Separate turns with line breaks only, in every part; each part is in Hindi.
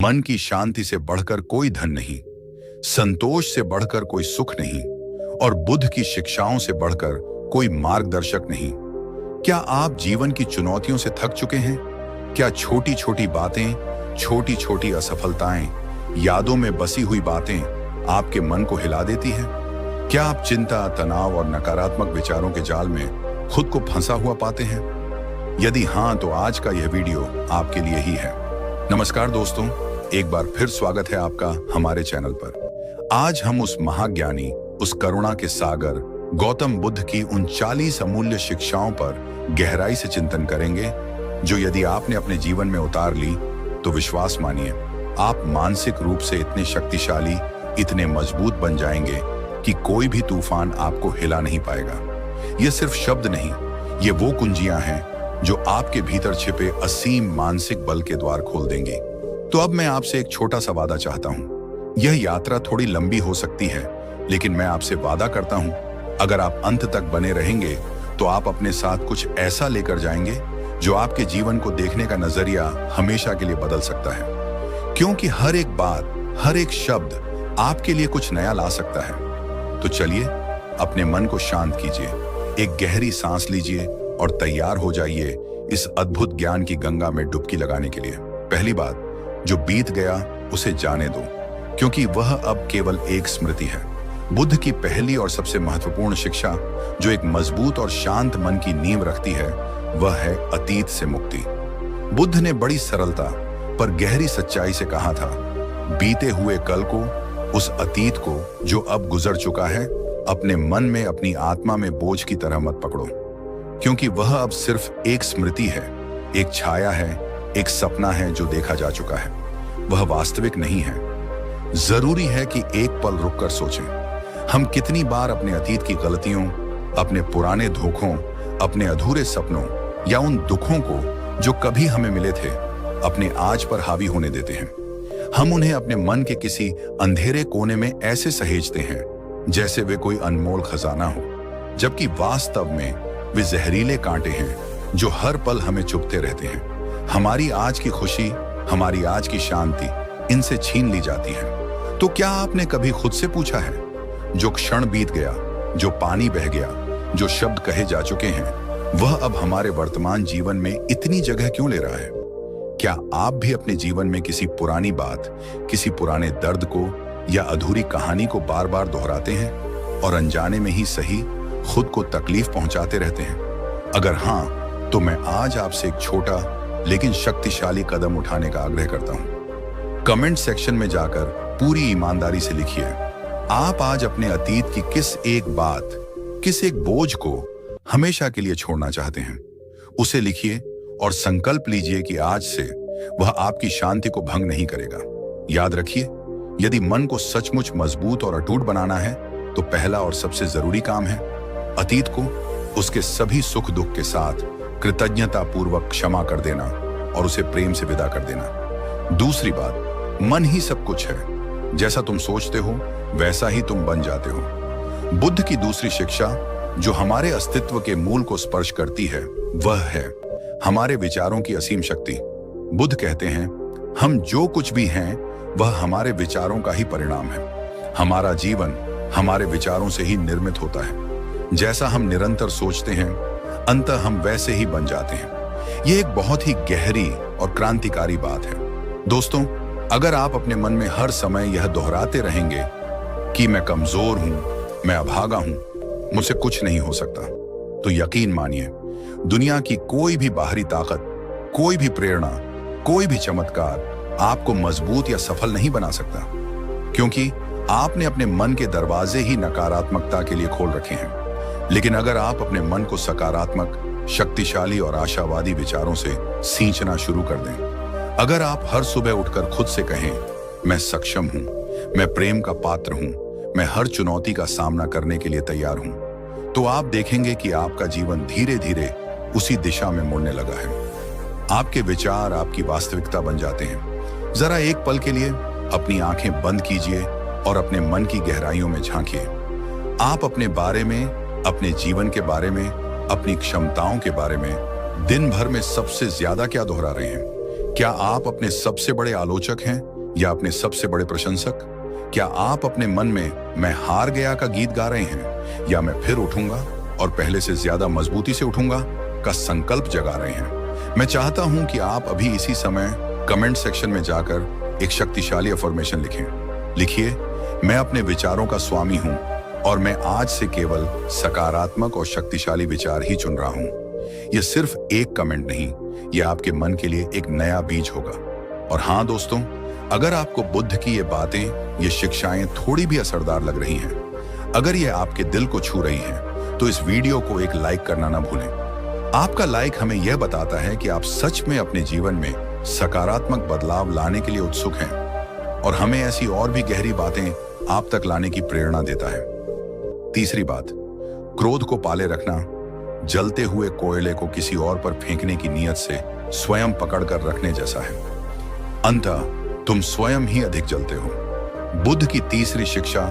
मन की शांति से बढ़कर कोई धन नहीं, संतोष से बढ़कर कोई सुख नहीं और बुद्ध की शिक्षाओं से बढ़कर कोई मार्गदर्शक नहीं। क्या आप जीवन की चुनौतियों से थक चुके हैं? क्या छोटी छोटी बातें, छोटी छोटी असफलताएं, यादों में बसी हुई बातें आपके मन को हिला देती हैं? क्या आप चिंता, तनाव और नकारात्मक विचारों के जाल में खुद को फंसा हुआ पाते हैं? यदि हाँ, तो आज का यह वीडियो आपके लिए ही है। नमस्कार दोस्तों, एक बार फिर स्वागत है आपका हमारे चैनल पर। आज हम उस महाज्ञानी, उस करुणा के सागर गौतम बुद्ध की उन 40 अमूल्य शिक्षाओं पर गहराई से चिंतन करेंगे, जो यदि आपने अपने जीवन में उतार ली तो विश्वास मानिए, आप मानसिक रूप से इतने शक्तिशाली, इतने मजबूत बन जाएंगे कि कोई भी तूफान आपको हिला नहीं पाएगा। ये सिर्फ शब्द नहीं, ये वो कुंजियां हैं जो आपके भीतर छिपे असीम मानसिक बल के द्वार खोल देंगी। तो अब मैं आपसे एक छोटा सा वादा चाहता हूं। यह यात्रा थोड़ी लंबी हो सकती है, लेकिन मैं आपसे वादा करता हूं, अगर आप अंत तक बने रहेंगे तो आप अपने साथ कुछ ऐसा लेकर जाएंगे जो आपके जीवन को देखने का नजरिया हमेशा के लिए बदल सकता है। क्योंकि हर एक बात, हर एक शब्द आपके लिए कुछ नया ला सकता है। तो चलिए, अपने मन को शांत कीजिए, एक गहरी सांस लीजिए और तैयार हो जाइए इस अद्भुत ज्ञान की गंगा में डुबकी लगाने के लिए। पहली बात, जो बीत गया उसे जाने दो, क्योंकि वह अब केवल एक स्मृति है। बुद्ध की पहली और सबसे महत्वपूर्ण शिक्षा, जो एक मजबूत और शांत मन की नींव रखती है, वह है अतीत से मुक्ति। बुद्ध ने बड़ी सरलता पर गहरी सच्चाई से कहा था, बीते हुए कल को, उस अतीत को जो अब गुजर चुका है, अपने मन में, अपनी आत्मा में बोझ की तरह मत पकड़ो, क्योंकि वह अब सिर्फ एक स्मृति है, एक छाया है, एक सपना है जो देखा जा चुका है। वह वास्तविक नहीं है। जरूरी है कि एक पल रुककर सोचें, हम कितनी बार अपने अतीत की गलतियों, अपने पुराने धोखों, अपने अधूरे सपनों या उन दुखों को जो कभी हमें मिले थे, अपने आज पर हावी होने देते हैं। हम उन्हें अपने मन के किसी अंधेरे कोने में ऐसे सहेजते हैं जैसे वे कोई अनमोल खजाना हो, जबकि वास्तव में वे जहरीले कांटे हैं जो हर पल हमें चुभते रहते हैं। हमारी आज की खुशी, हमारी आज की शांति इनसे छीन ली जाती है। तो क्या आपने कभी खुद से पूछा है, जो क्षण बीत गया, जो पानी बह गया, जो शब्द कहे जा चुके हैं, वह अब हमारे वर्तमान जीवन में इतनी जगह क्यों ले रहा है? क्या आप भी अपने जीवन में किसी पुरानी बात, किसी पुराने दर्द को या अधूरी कहानी को बार बार दोहराते हैं और अनजाने में ही सही खुद को तकलीफ पहुंचाते रहते हैं? अगर हाँ, तो मैं आज आपसे एक छोटा लेकिन शक्तिशाली कदम उठाने का आग्रह करता हूं। कमेंट सेक्शन में जाकर पूरी ईमानदारी से लिखिए, आप आज अपने अतीत की किस एक बात, किस एक बोझ को हमेशा के लिए छोड़ना चाहते हैं। उसे लिखिए और संकल्प लीजिए कि आज से वह आपकी शांति को भंग नहीं करेगा। याद रखिए, यदि मन को सचमुच मजबूत और अटूट बनाना है, तो पहला और सबसे जरूरी काम है अतीत को उसके सभी सुख दुख के साथ कृतज्ञता पूर्वक क्षमा कर देना और उसे प्रेम से विदा कर देना। दूसरी बात, मन ही सब कुछ है। जैसा तुम सोचते हो वैसा ही तुम बन जाते हो। बुद्ध की दूसरी शिक्षा, जो हमारे अस्तित्व के मूल को स्पर्श करती है, वह है हमारे विचारों की असीम शक्ति। बुद्ध कहते हैं, हम जो कुछ भी हैं वह हमारे विचारों का ही परिणाम है। हमारा जीवन हमारे विचारों से ही निर्मित होता है। जैसा हम निरंतर सोचते हैं, अंततः हम वैसे ही बन जाते हैं। यह एक बहुत ही गहरी और क्रांतिकारी बात है। दोस्तों, अगर आप अपने मन में हर समय यह दोहराते रहेंगे कि मैं कमजोर हूं, मैं अभागा हूं, मुझसे कुछ नहीं हो सकता, तो यकीन मानिए, दुनिया की कोई भी बाहरी ताकत, कोई भी प्रेरणा, कोई भी चमत्कार आपको मजबूत या सफल नहीं बना सकता, क्योंकि आपने अपने मन के दरवाजे ही नकारात्मकता के लिए खोल रखे हैं। लेकिन अगर आप अपने मन को सकारात्मक, शक्तिशाली और आशावादी विचारों से सींचना शुरू कर दें, अगर आप हर सुबह उठकर खुद से कहें, मैं सक्षम हूं, मैं प्रेम का पात्र हूं, मैं हर चुनौती का सामना करने के लिए तैयार हूं, तो आप देखेंगे कि आपका जीवन धीरे धीरे उसी दिशा में मुड़ने लगा है। आपके विचार आपकी वास्तविकता बन जाते हैं। जरा एक पल के लिए अपनी आंखें बंद कीजिए और अपने मन की गहराइयों में झांकिए। आप अपने बारे में, अपने जीवन के बारे में, अपनी क्षमताओं के बारे में दिन भर में सबसे ज्यादा क्या दोहरा रहे हैं? क्या आप अपने सबसे बड़े आलोचक हैं या अपने सबसे बड़े प्रशंसक? क्या आप अपने मन में मैं हार गया का गीत गा रहे हैं या मैं फिर उठूंगा और पहले से ज्यादा मजबूती से उठूंगा का संकल्प जगा रहे हैं? मैं चाहता हूं कि आप अभी इसी समय कमेंट सेक्शन में जाकर एक शक्तिशाली अफर्मेशन लिखें। लिखिए, मैं अपने विचारों का स्वामी हूं और मैं आज से केवल सकारात्मक और शक्तिशाली विचार ही चुन रहा हूं। यह सिर्फ एक कमेंट नहीं, यह आपके मन के लिए एक नया बीज होगा। और हाँ दोस्तों, अगर आपको बुद्ध की ये बातें, ये शिक्षाएं थोड़ी भी असरदार लग रही हैं, अगर ये आपके दिल को छू रही हैं, तो इस वीडियो को एक लाइक करना ना भूलें। आपका लाइक हमें यह बताता है कि आप सच में अपने जीवन में सकारात्मक बदलाव लाने के लिए उत्सुक हैं और हमें ऐसी और भी गहरी बातें आप तक लाने की प्रेरणा देता है। तीसरी बात, क्रोध को पाले रखना जलते हुए कोयले को किसी और पर फेंकने की नीयत से स्वयं पकड़कर रखने जैसा है। अंततः तुम स्वयं ही अधिक जलते हो। बुद्ध की तीसरी शिक्षा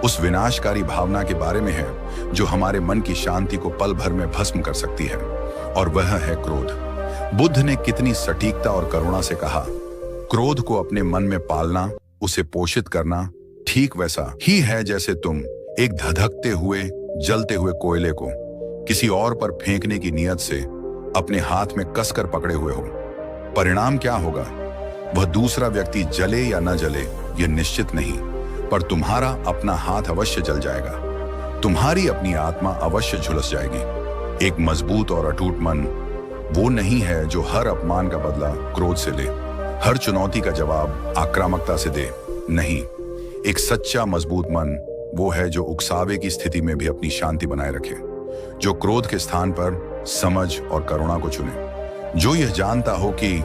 उस विनाशकारी भावना के बारे में है जो हमारे मन की शांति को पल भर में भस्म कर सकती है, और वह है क्रोध। बुद्ध ने कितनी सटीकता और करुणा से कहा, क्रोध को अपने मन में पालना, उसे पोषित करना ठीक वैसा ही है जैसे तुम एक धधकते हुए जलते हुए कोयले को किसी और पर फेंकने की नियत से अपने हाथ में कसकर पकड़े हुए हो। परिणाम क्या होगा? वह दूसरा व्यक्ति जले या न जले यह निश्चित नहीं, पर तुम्हारा अपना हाथ अवश्य जल जाएगा, तुम्हारी अपनी आत्मा अवश्य झुलस जाएगी। एक मजबूत और अटूट मन वो नहीं है जो हर अपमान का बदला क्रोध से ले, हर चुनौती का जवाब आक्रामकता से दे। नहीं, एक सच्चा मजबूत मन वो है जो उकसावे की स्थिति में भी अपनी शांति बनाए रखे, जो क्रोध के स्थान पर समझ और करुणा को चुने, जो यह जानता हो कि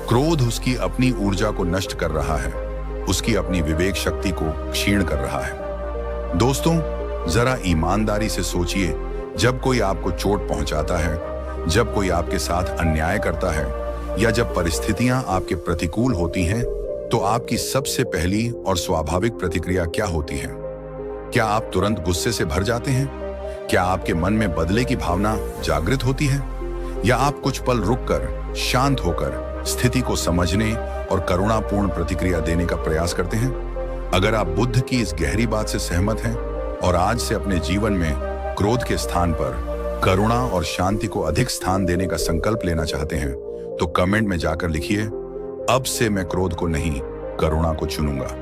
क्रोध उसकी अपनी ऊर्जा को नष्ट कर रहा है, उसकी अपनी विवेक शक्ति को क्षीण कर रहा है। दोस्तों, जरा ईमानदारी से सोचिए, जब कोई आपको चोट पहुंचाता है, जब कोई आपके साथ अन्याय करता है या जब परिस्थितियां आपके प्रतिकूल होती हैं, तो आपकी सबसे पहली और स्वाभाविक प्रतिक्रिया क्या होती है? क्या आप तुरंत गुस्से से भर जाते हैं? क्या आपके मन में बदले की भावना जागृत होती है? या आप कुछ पल रुककर शांत होकर स्थिति को समझने और करुणापूर्ण प्रतिक्रिया देने का प्रयास करते हैं? अगर आप बुद्ध की इस गहरी बात से सहमत हैं और आज से अपने जीवन में क्रोध के स्थान पर करुणा और शांति को अधिक स्थान देने का संकल्प लेना चाहते हैं, तो कमेंट में जाकर लिखिए, अब से मैं क्रोध को नहीं, करुणा को चुनूंगा।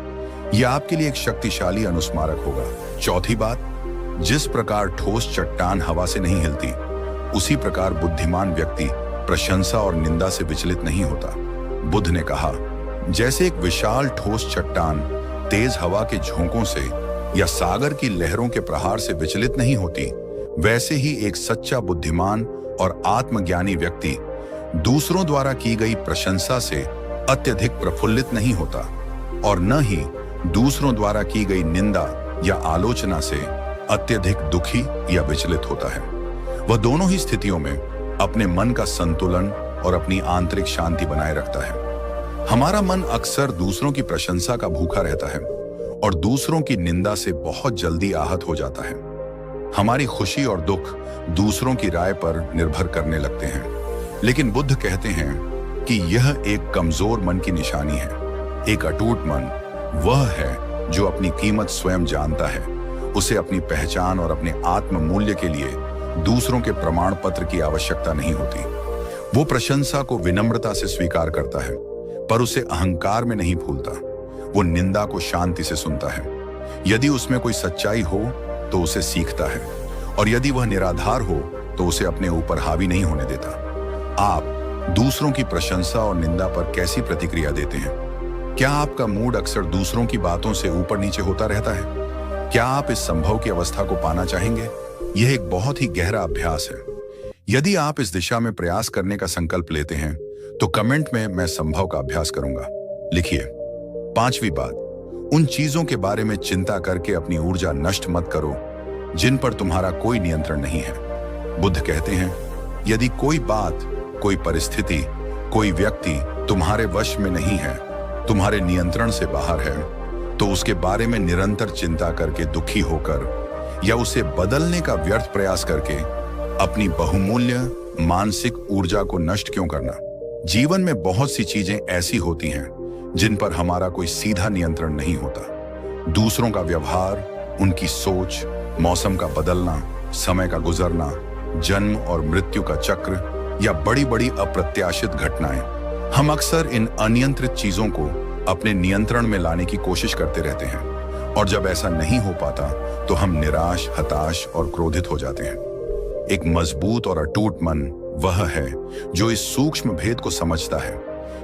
यह आपके लिए एक शक्तिशाली अनुस्मारक होगा। चौथी बात, जिस प्रकार ठोस चट्टान हवा से नहीं हिलती, उसी प्रकार बुद्धिमान व्यक्ति प्रशंसा और निंदा से विचलित नहीं होता। बुद्ध ने कहा, जैसे एक विशाल ठोस चट्टान तेज हवा के झोंकों से या सागर की लहरों के प्रहार से विचलित नहीं होती, वैसे ही एक सच्चा बुद्धिमान और आत्मज्ञानी व्यक्ति दूसरों द्वारा की गई प्रशंसा से अत्यधिक प्रफुल्लित नहीं होता और न ही दूसरों द्वारा की गई निंदा या आलोचना से अत्यधिक दुखी या विचलित होता है। वह दोनों ही स्थितियों में अपने मन का संतुलन और अपनी आंतरिक शांति बनाए रखता है। हमारा मन अक्सर दूसरों की प्रशंसा का भूखा रहता है और दूसरों की निंदा से बहुत जल्दी आहत हो जाता है। हमारी खुशी और दुख दूसरों की राय पर निर्भर करने लगते हैं, लेकिन बुद्ध कहते हैं कि यह एक कमजोर मन की निशानी है। एक अटूट मन वह है जो अपनी कीमत स्वयं जानता है, उसे अपनी पहचान और अपने आत्म मूल्य के लिए दूसरों के प्रमाण पत्र की आवश्यकता नहीं होती। वो प्रशंसा को विनम्रता से स्वीकार करता है, पर उसे अहंकार में नहीं भूलता। वो निंदा को शांति से सुनता है। यदि उसमें कोई सच्चाई हो तो उसे सीखता है, और यदि वह निराधार हो तो उसे अपने ऊपर हावी नहीं होने देता। आप दूसरों की प्रशंसा और निंदा पर कैसी प्रतिक्रिया देते हैं? क्या आपका मूड अक्सर दूसरों की बातों से ऊपर नीचे होता रहता है? क्या आप इस संभव की अवस्था को पाना चाहेंगे? यह एक बहुत ही गहरा अभ्यास है। यदि आप इस दिशा में प्रयास करने का संकल्प लेते हैं, तो कमेंट में मैं संभव का अभ्यास करूंगा लिखिए। पांचवी बात, उन चीजों के बारे में चिंता करके अपनी ऊर्जा नष्ट मत करो जिन पर तुम्हारा कोई नियंत्रण नहीं है। बुद्ध कहते हैं, यदि कोई बात, कोई परिस्थिति, कोई व्यक्ति तुम्हारे वश में नहीं है, तुम्हारे नियंत्रण से बाहर है, तो उसके बारे में निरंतर चिंता करके दुखी होकर या उसे बदलने का व्यर्थ प्रयास करके अपनी बहुमूल्य मानसिक ऊर्जा को नष्ट क्यों करना? जीवन में बहुत सी चीजें ऐसी होती हैं जिन पर हमारा कोई सीधा नियंत्रण नहीं होता। दूसरों का व्यवहार, उनकी सोच, मौसम का बदलना, समय का गुजरना, जन्म और मृत्यु का चक्र या बड़ी बड़ी अप्रत्याशित घटनाएं, हम अक्सर इन अनियंत्रित चीजों को अपने नियंत्रण में लाने की कोशिश करते रहते हैं और जब ऐसा नहीं हो पाता तो हम निराश, हताश और क्रोधित हो जाते हैं। एक मजबूत और अटूट मन वह है जो इस सूक्ष्म भेद को समझता है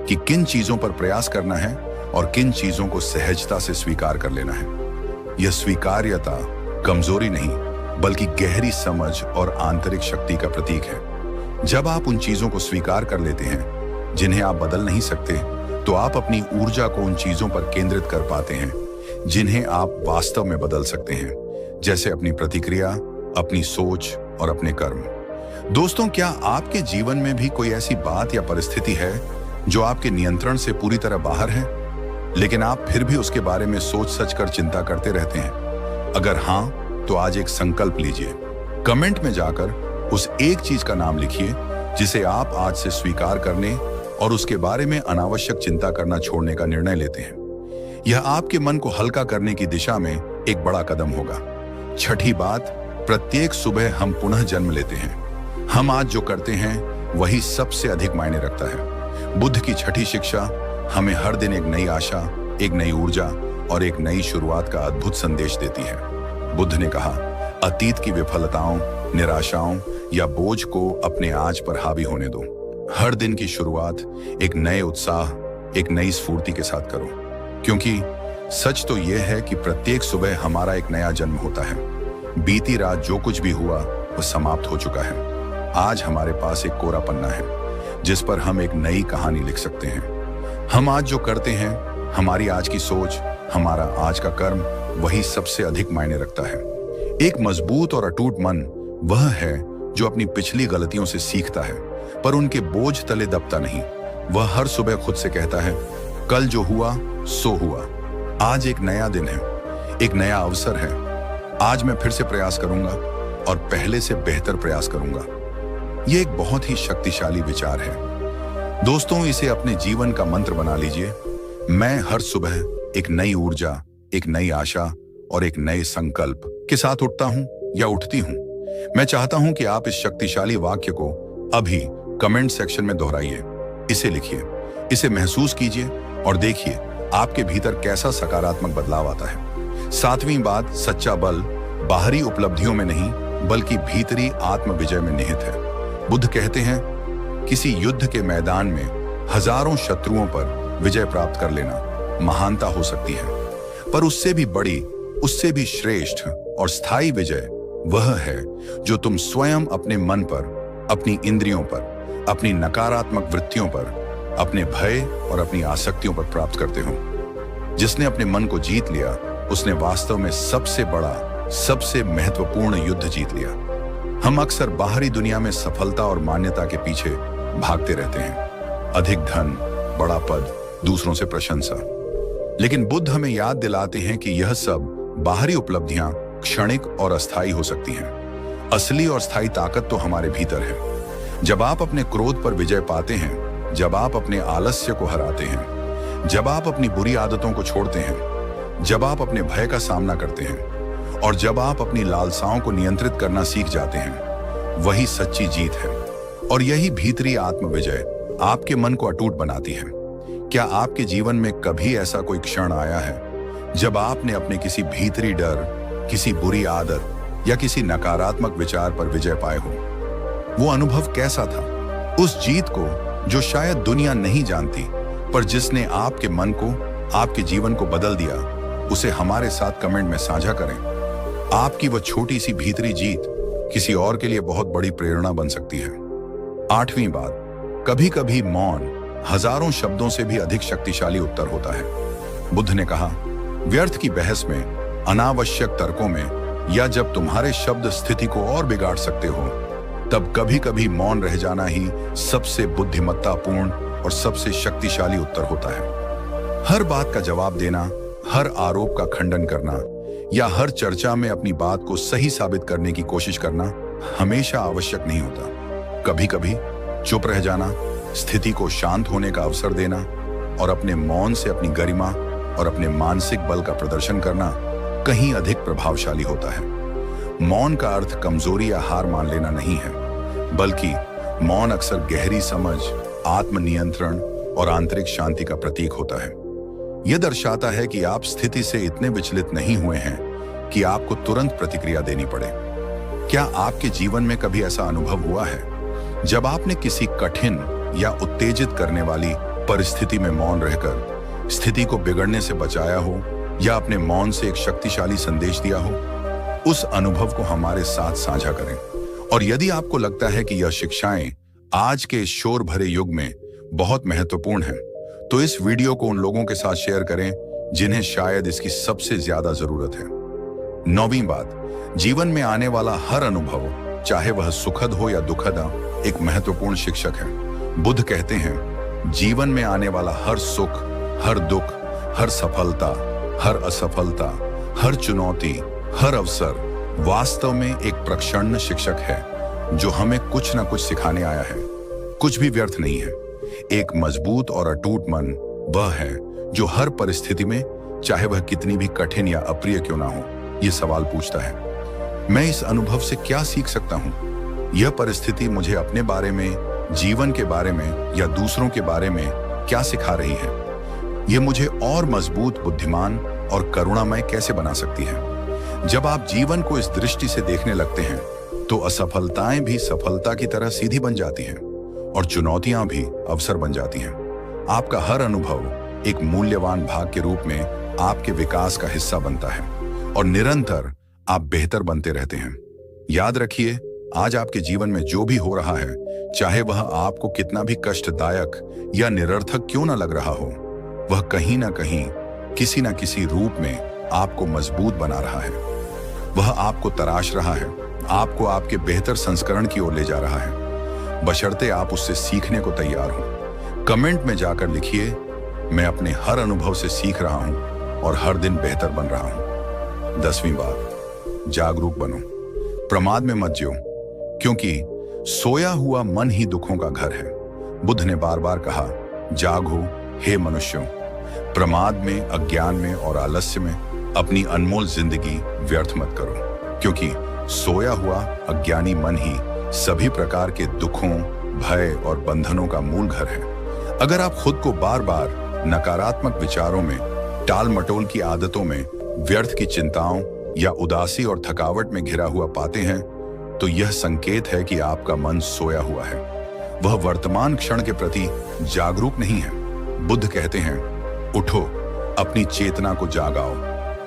कि किन चीजों पर प्रयास करना है और किन चीजों को सहजता से स्वीकार कर लेना है। यह स्वीकार्यता कमजोरी नहीं बल्कि गहरी समझ और आंतरिक शक्ति का प्रतीक है। जब आप उन चीजों को स्वीकार कर लेते हैं जिन्हें आप बदल नहीं सकते, तो आप अपनी ऊर्जा को उन चीजों पर केंद्रित कर पाते हैं जिन्हें आप वास्तव में बदल सकते हैं, जैसे अपनी प्रतिक्रिया, अपनी सोच और अपने कर्म। दोस्तों, क्या आपके जीवन में भी कोई ऐसी बात या परिस्थिति है जो आपके नियंत्रण से पूरी तरह बाहर है, लेकिन आप फिर भी उसके बारे में सोच सच कर चिंता करते रहते हैं? अगर हाँ, तो आज एक संकल्प लीजिए। कमेंट में जाकर उस एक चीज का नाम लिखिए जिसे आप आज से स्वीकार करने और उसके बारे में अनावश्यक चिंता करना छोड़ने का निर्णय लेते हैं। यह आपके मन को हल्का करने की दिशा में एक बड़ा कदम होगा। छठी बात, प्रत्येक सुबह हम पुनः जन्म लेते हैं। हम आज जो करते हैं वही सबसे अधिक मायने रखता है। बुद्ध की छठी शिक्षा हमें हर दिन एक नई आशा, एक नई ऊर्जा और एक नई शुरुआत का अद्भुत संदेश देती है। बुद्ध ने कहा, अतीत की विफलताओं, निराशाओं या बोझ को अपने आज पर हावी होने दो। हर दिन की शुरुआत एक नए उत्साह, एक नई स्फूर्ति के साथ करो, क्योंकि सच तो यह है कि प्रत्येक सुबह हमारा एक नया जन्म होता है। बीती रात जो कुछ भी हुआ वो समाप्त हो चुका है। आज हमारे पास एक कोरा पन्ना है जिस पर हम एक नई कहानी लिख सकते हैं। हम आज जो करते हैं, हमारी आज की सोच, हमारा आज का कर्म, वही सबसे अधिक मायने रखता है। एक मजबूत और अटूट मन वह है जो अपनी पिछली गलतियों से सीखता है पर उनके बोझ तले दबता नहीं। वह हर सुबह खुद से कहता है, कल जो हुआ सो हुआ, आज एक नया दिन है, एक नया अवसर है। आज मैं फिर से प्रयास करूंगा और पहले से बेहतर प्रयास करूंगा। यह एक बहुत ही शक्तिशाली विचार है। दोस्तों, इसे अपने जीवन का मंत्र बना लीजिए। मैं हर सुबह एक नई ऊर्जा, एक नई आशा और एक नए संकल्प के साथ उठता हूं या उठती हूं। मैं चाहता हूं कि आप इस शक्तिशाली वाक्य को अभी कमेंट सेक्शन में दोहराइए। इसे लिखिए, इसे महसूस कीजिए और देखिए आपके भीतर कैसा सकारात्मक बदलाव आता है। सातवीं बात, सच्चा बल बाहरी उपलब्धियों में नहीं बल्कि भीतरी आत्म विजय में निहित है। बुद्ध कहते हैं, किसी युद्ध के मैदान में हजारों शत्रुओं पर विजय प्राप्त कर लेना महानता हो सकती है, पर उससे भी बड़ी, उससे भी श्रेष्ठ और स्थायी विजय वह है जो तुम स्वयं अपने मन पर, अपनी इंद्रियों पर, अपनी नकारात्मक वृत्तियों पर, अपने भय और अपनी आसक्तियों पर प्राप्त करते हो। जिसने अपने मन को जीत लिया उसने वास्तव में सबसे बड़ा, सबसे महत्वपूर्ण युद्ध जीत लिया। हम अक्सर बाहरी दुनिया में सफलता और मान्यता के पीछे भागते रहते हैं, अधिक धन, बड़ा पद, दूसरों से प्रशंसा। लेकिन बुद्ध हमें याद दिलाते हैं कि यह सब बाहरी उपलब्धियां क्षणिक और अस्थायी हो सकती हैं। असली और स्थायी ताकत तो हमारे भीतर है। जब आप अपने क्रोध पर विजय पाते हैं, जब आप अपने आलस्य को हराते हैं, जब आप अपनी बुरी आदतों को छोड़ते हैं, जब आप अपने भय का सामना करते हैं और जब आप अपनी लालसाओं को नियंत्रित करना सीख जाते हैं, वही सच्ची जीत है। और यही भीतरी आत्म विजय आपके मन को अटूट बनाती है। क्या आपके जीवन में कभी ऐसा कोई क्षण आया है जब आपने अपने किसी भीतरी डर, किसी बुरी आदत या किसी नकारात्मक विचार पर विजय पाए हो? वो अनुभव कैसा था? उस जीत को जो शायद दुनिया नहीं जानती, पर जिसने आपके मन को, आपके जीवन को बदल दिया, उसे हमारे साथ कमेंट में साझा करें। आपकी वह छोटी सी भीतरी जीत किसी और के लिए बहुत बड़ी प्रेरणा बन सकती है। आठवीं बात, कभी कभी मौन हजारों शब्दों से भी अधिक शक्तिशाली उत्तर होता है। बुद्ध ने कहा, व्यर्थ की बहस में, अनावश्यक तर्कों में या जब तुम्हारे शब्द स्थिति को और बिगाड़ सकते हो, तब कभी कभी मौन रह जाना ही सबसे बुद्धिमत्तापूर्ण और सबसे शक्तिशाली उत्तर होता है। हर बात का जवाब देना, हर आरोप का खंडन करना या हर चर्चा में अपनी बात को सही साबित करने की कोशिश करना हमेशा आवश्यक नहीं होता। कभी कभी चुप रह जाना, स्थिति को शांत होने का अवसर देना और अपने मौन से अपनी गरिमा और अपने मानसिक बल का प्रदर्शन करना कहीं अधिक प्रभावशाली होता है। मौन का अर्थ कमजोरी या हार मान लेना नहीं है, बल्कि मौन अक्सर गहरी समझ, आत्मनियंत्रण और आंतरिक शांति का प्रतीक होता है। यह दर्शाता है कि आप स्थिति से इतने विचलित नहीं हुए हैं कि आपको तुरंत प्रतिक्रिया देनी पड़े। क्या आपके जीवन में कभी ऐसा अनुभव हुआ है जब आपने किसी कठिन या उत्तेजित करने वाली परिस्थिति में मौन रहकर स्थिति को बिगड़ने से बचाया हो या अपने मौन से एक शक्तिशाली संदेश दिया हो? उस अनुभव को हमारे साथ साझा करें। और यदि आपको लगता है कि यह शिक्षाएं आज के शोर भरे युग में बहुत महत्वपूर्ण हैं, तो इस वीडियो को उन लोगों के साथ शेयर करें जिन्हें शायद इसकी सबसे ज्यादा जरूरत है। 9वीं बात, जीवन में आने वाला हर अनुभव, चाहे वह सुखद हो या दुखद, एक महत्वपूर्ण शिक्षक है। बुद्ध कहते हैं, जीवन में आने वाला हर सुख, हर दुख, हर सफलता, हर असफलता, हर चुनौती, हर अवसर वास्तव में एक प्रक्षण शिक्षक है जो हमें कुछ न कुछ सिखाने आया है। कुछ भी व्यर्थ नहीं है। एक मजबूत और अटूट मन वह है जो हर परिस्थिति में, चाहे वह कितनी भी कठिन या अप्रिय क्यों ना हो, यह सवाल पूछता है, मैं इस अनुभव से क्या सीख सकता हूं? यह परिस्थिति मुझे अपने बारे में, जीवन के बारे में या दूसरों के बारे में क्या सिखा रही है? यह मुझे और मजबूत, बुद्धिमान और करुणामय कैसे बना सकती है? जब आप जीवन को इस दृष्टि से देखने लगते हैं तो असफलताएं भी सफलता की तरह सीधी बन जाती हैं और चुनौतियां भी अवसर बन जाती हैं। आपका हर अनुभव एक मूल्यवान भाग के रूप में आपके विकास का हिस्सा बनता है और निरंतर आप बेहतर बनते रहते हैं। याद रखिए, आज आपके जीवन में जो भी हो रहा है, चाहे वह आपको कितना भी कष्टदायक या निरर्थक क्यों ना लग रहा हो, वह कहीं ना कहीं, किसी ना किसी रूप में आपको मजबूत बना रहा है। वह आपको तराश रहा है, आपको आपके बेहतर संस्करण की ओर ले जा रहा है, बशर्ते आप उससे सीखने को तैयार हो। कमेंट में जाकर लिखिए, मैं अपने हर अनुभव से सीख रहा हूं और हर दिन बेहतर बन रहा हूं। 10वीं बात, जागरूक बनो। प्रमाद में मत जियो, क्योंकि सोया हुआ मन ही दुखों का घर है। बुद्ध ने बार बार कहा, जागो हे मनुष्यों। प्रमाद में, अज्ञान में और आलस्य में अपनी अनमोल जिंदगी व्यर्थ मत करो, क्योंकि सोया हुआ अज्ञानी मन ही सभी प्रकार के दुखों, भय और बंधनों का मूल घर है। अगर आप खुद को बार बार नकारात्मक विचारों में, टाल मटोल की आदतों में, व्यर्थ की चिंताओं या उदासी और थकावट में घिरा हुआ पाते हैं, तो यह संकेत है कि आपका मन सोया हुआ है। वह वर्तमान क्षण के प्रति जागरूक नहीं है। बुद्ध कहते हैं, उठो, अपनी चेतना को जागाओ,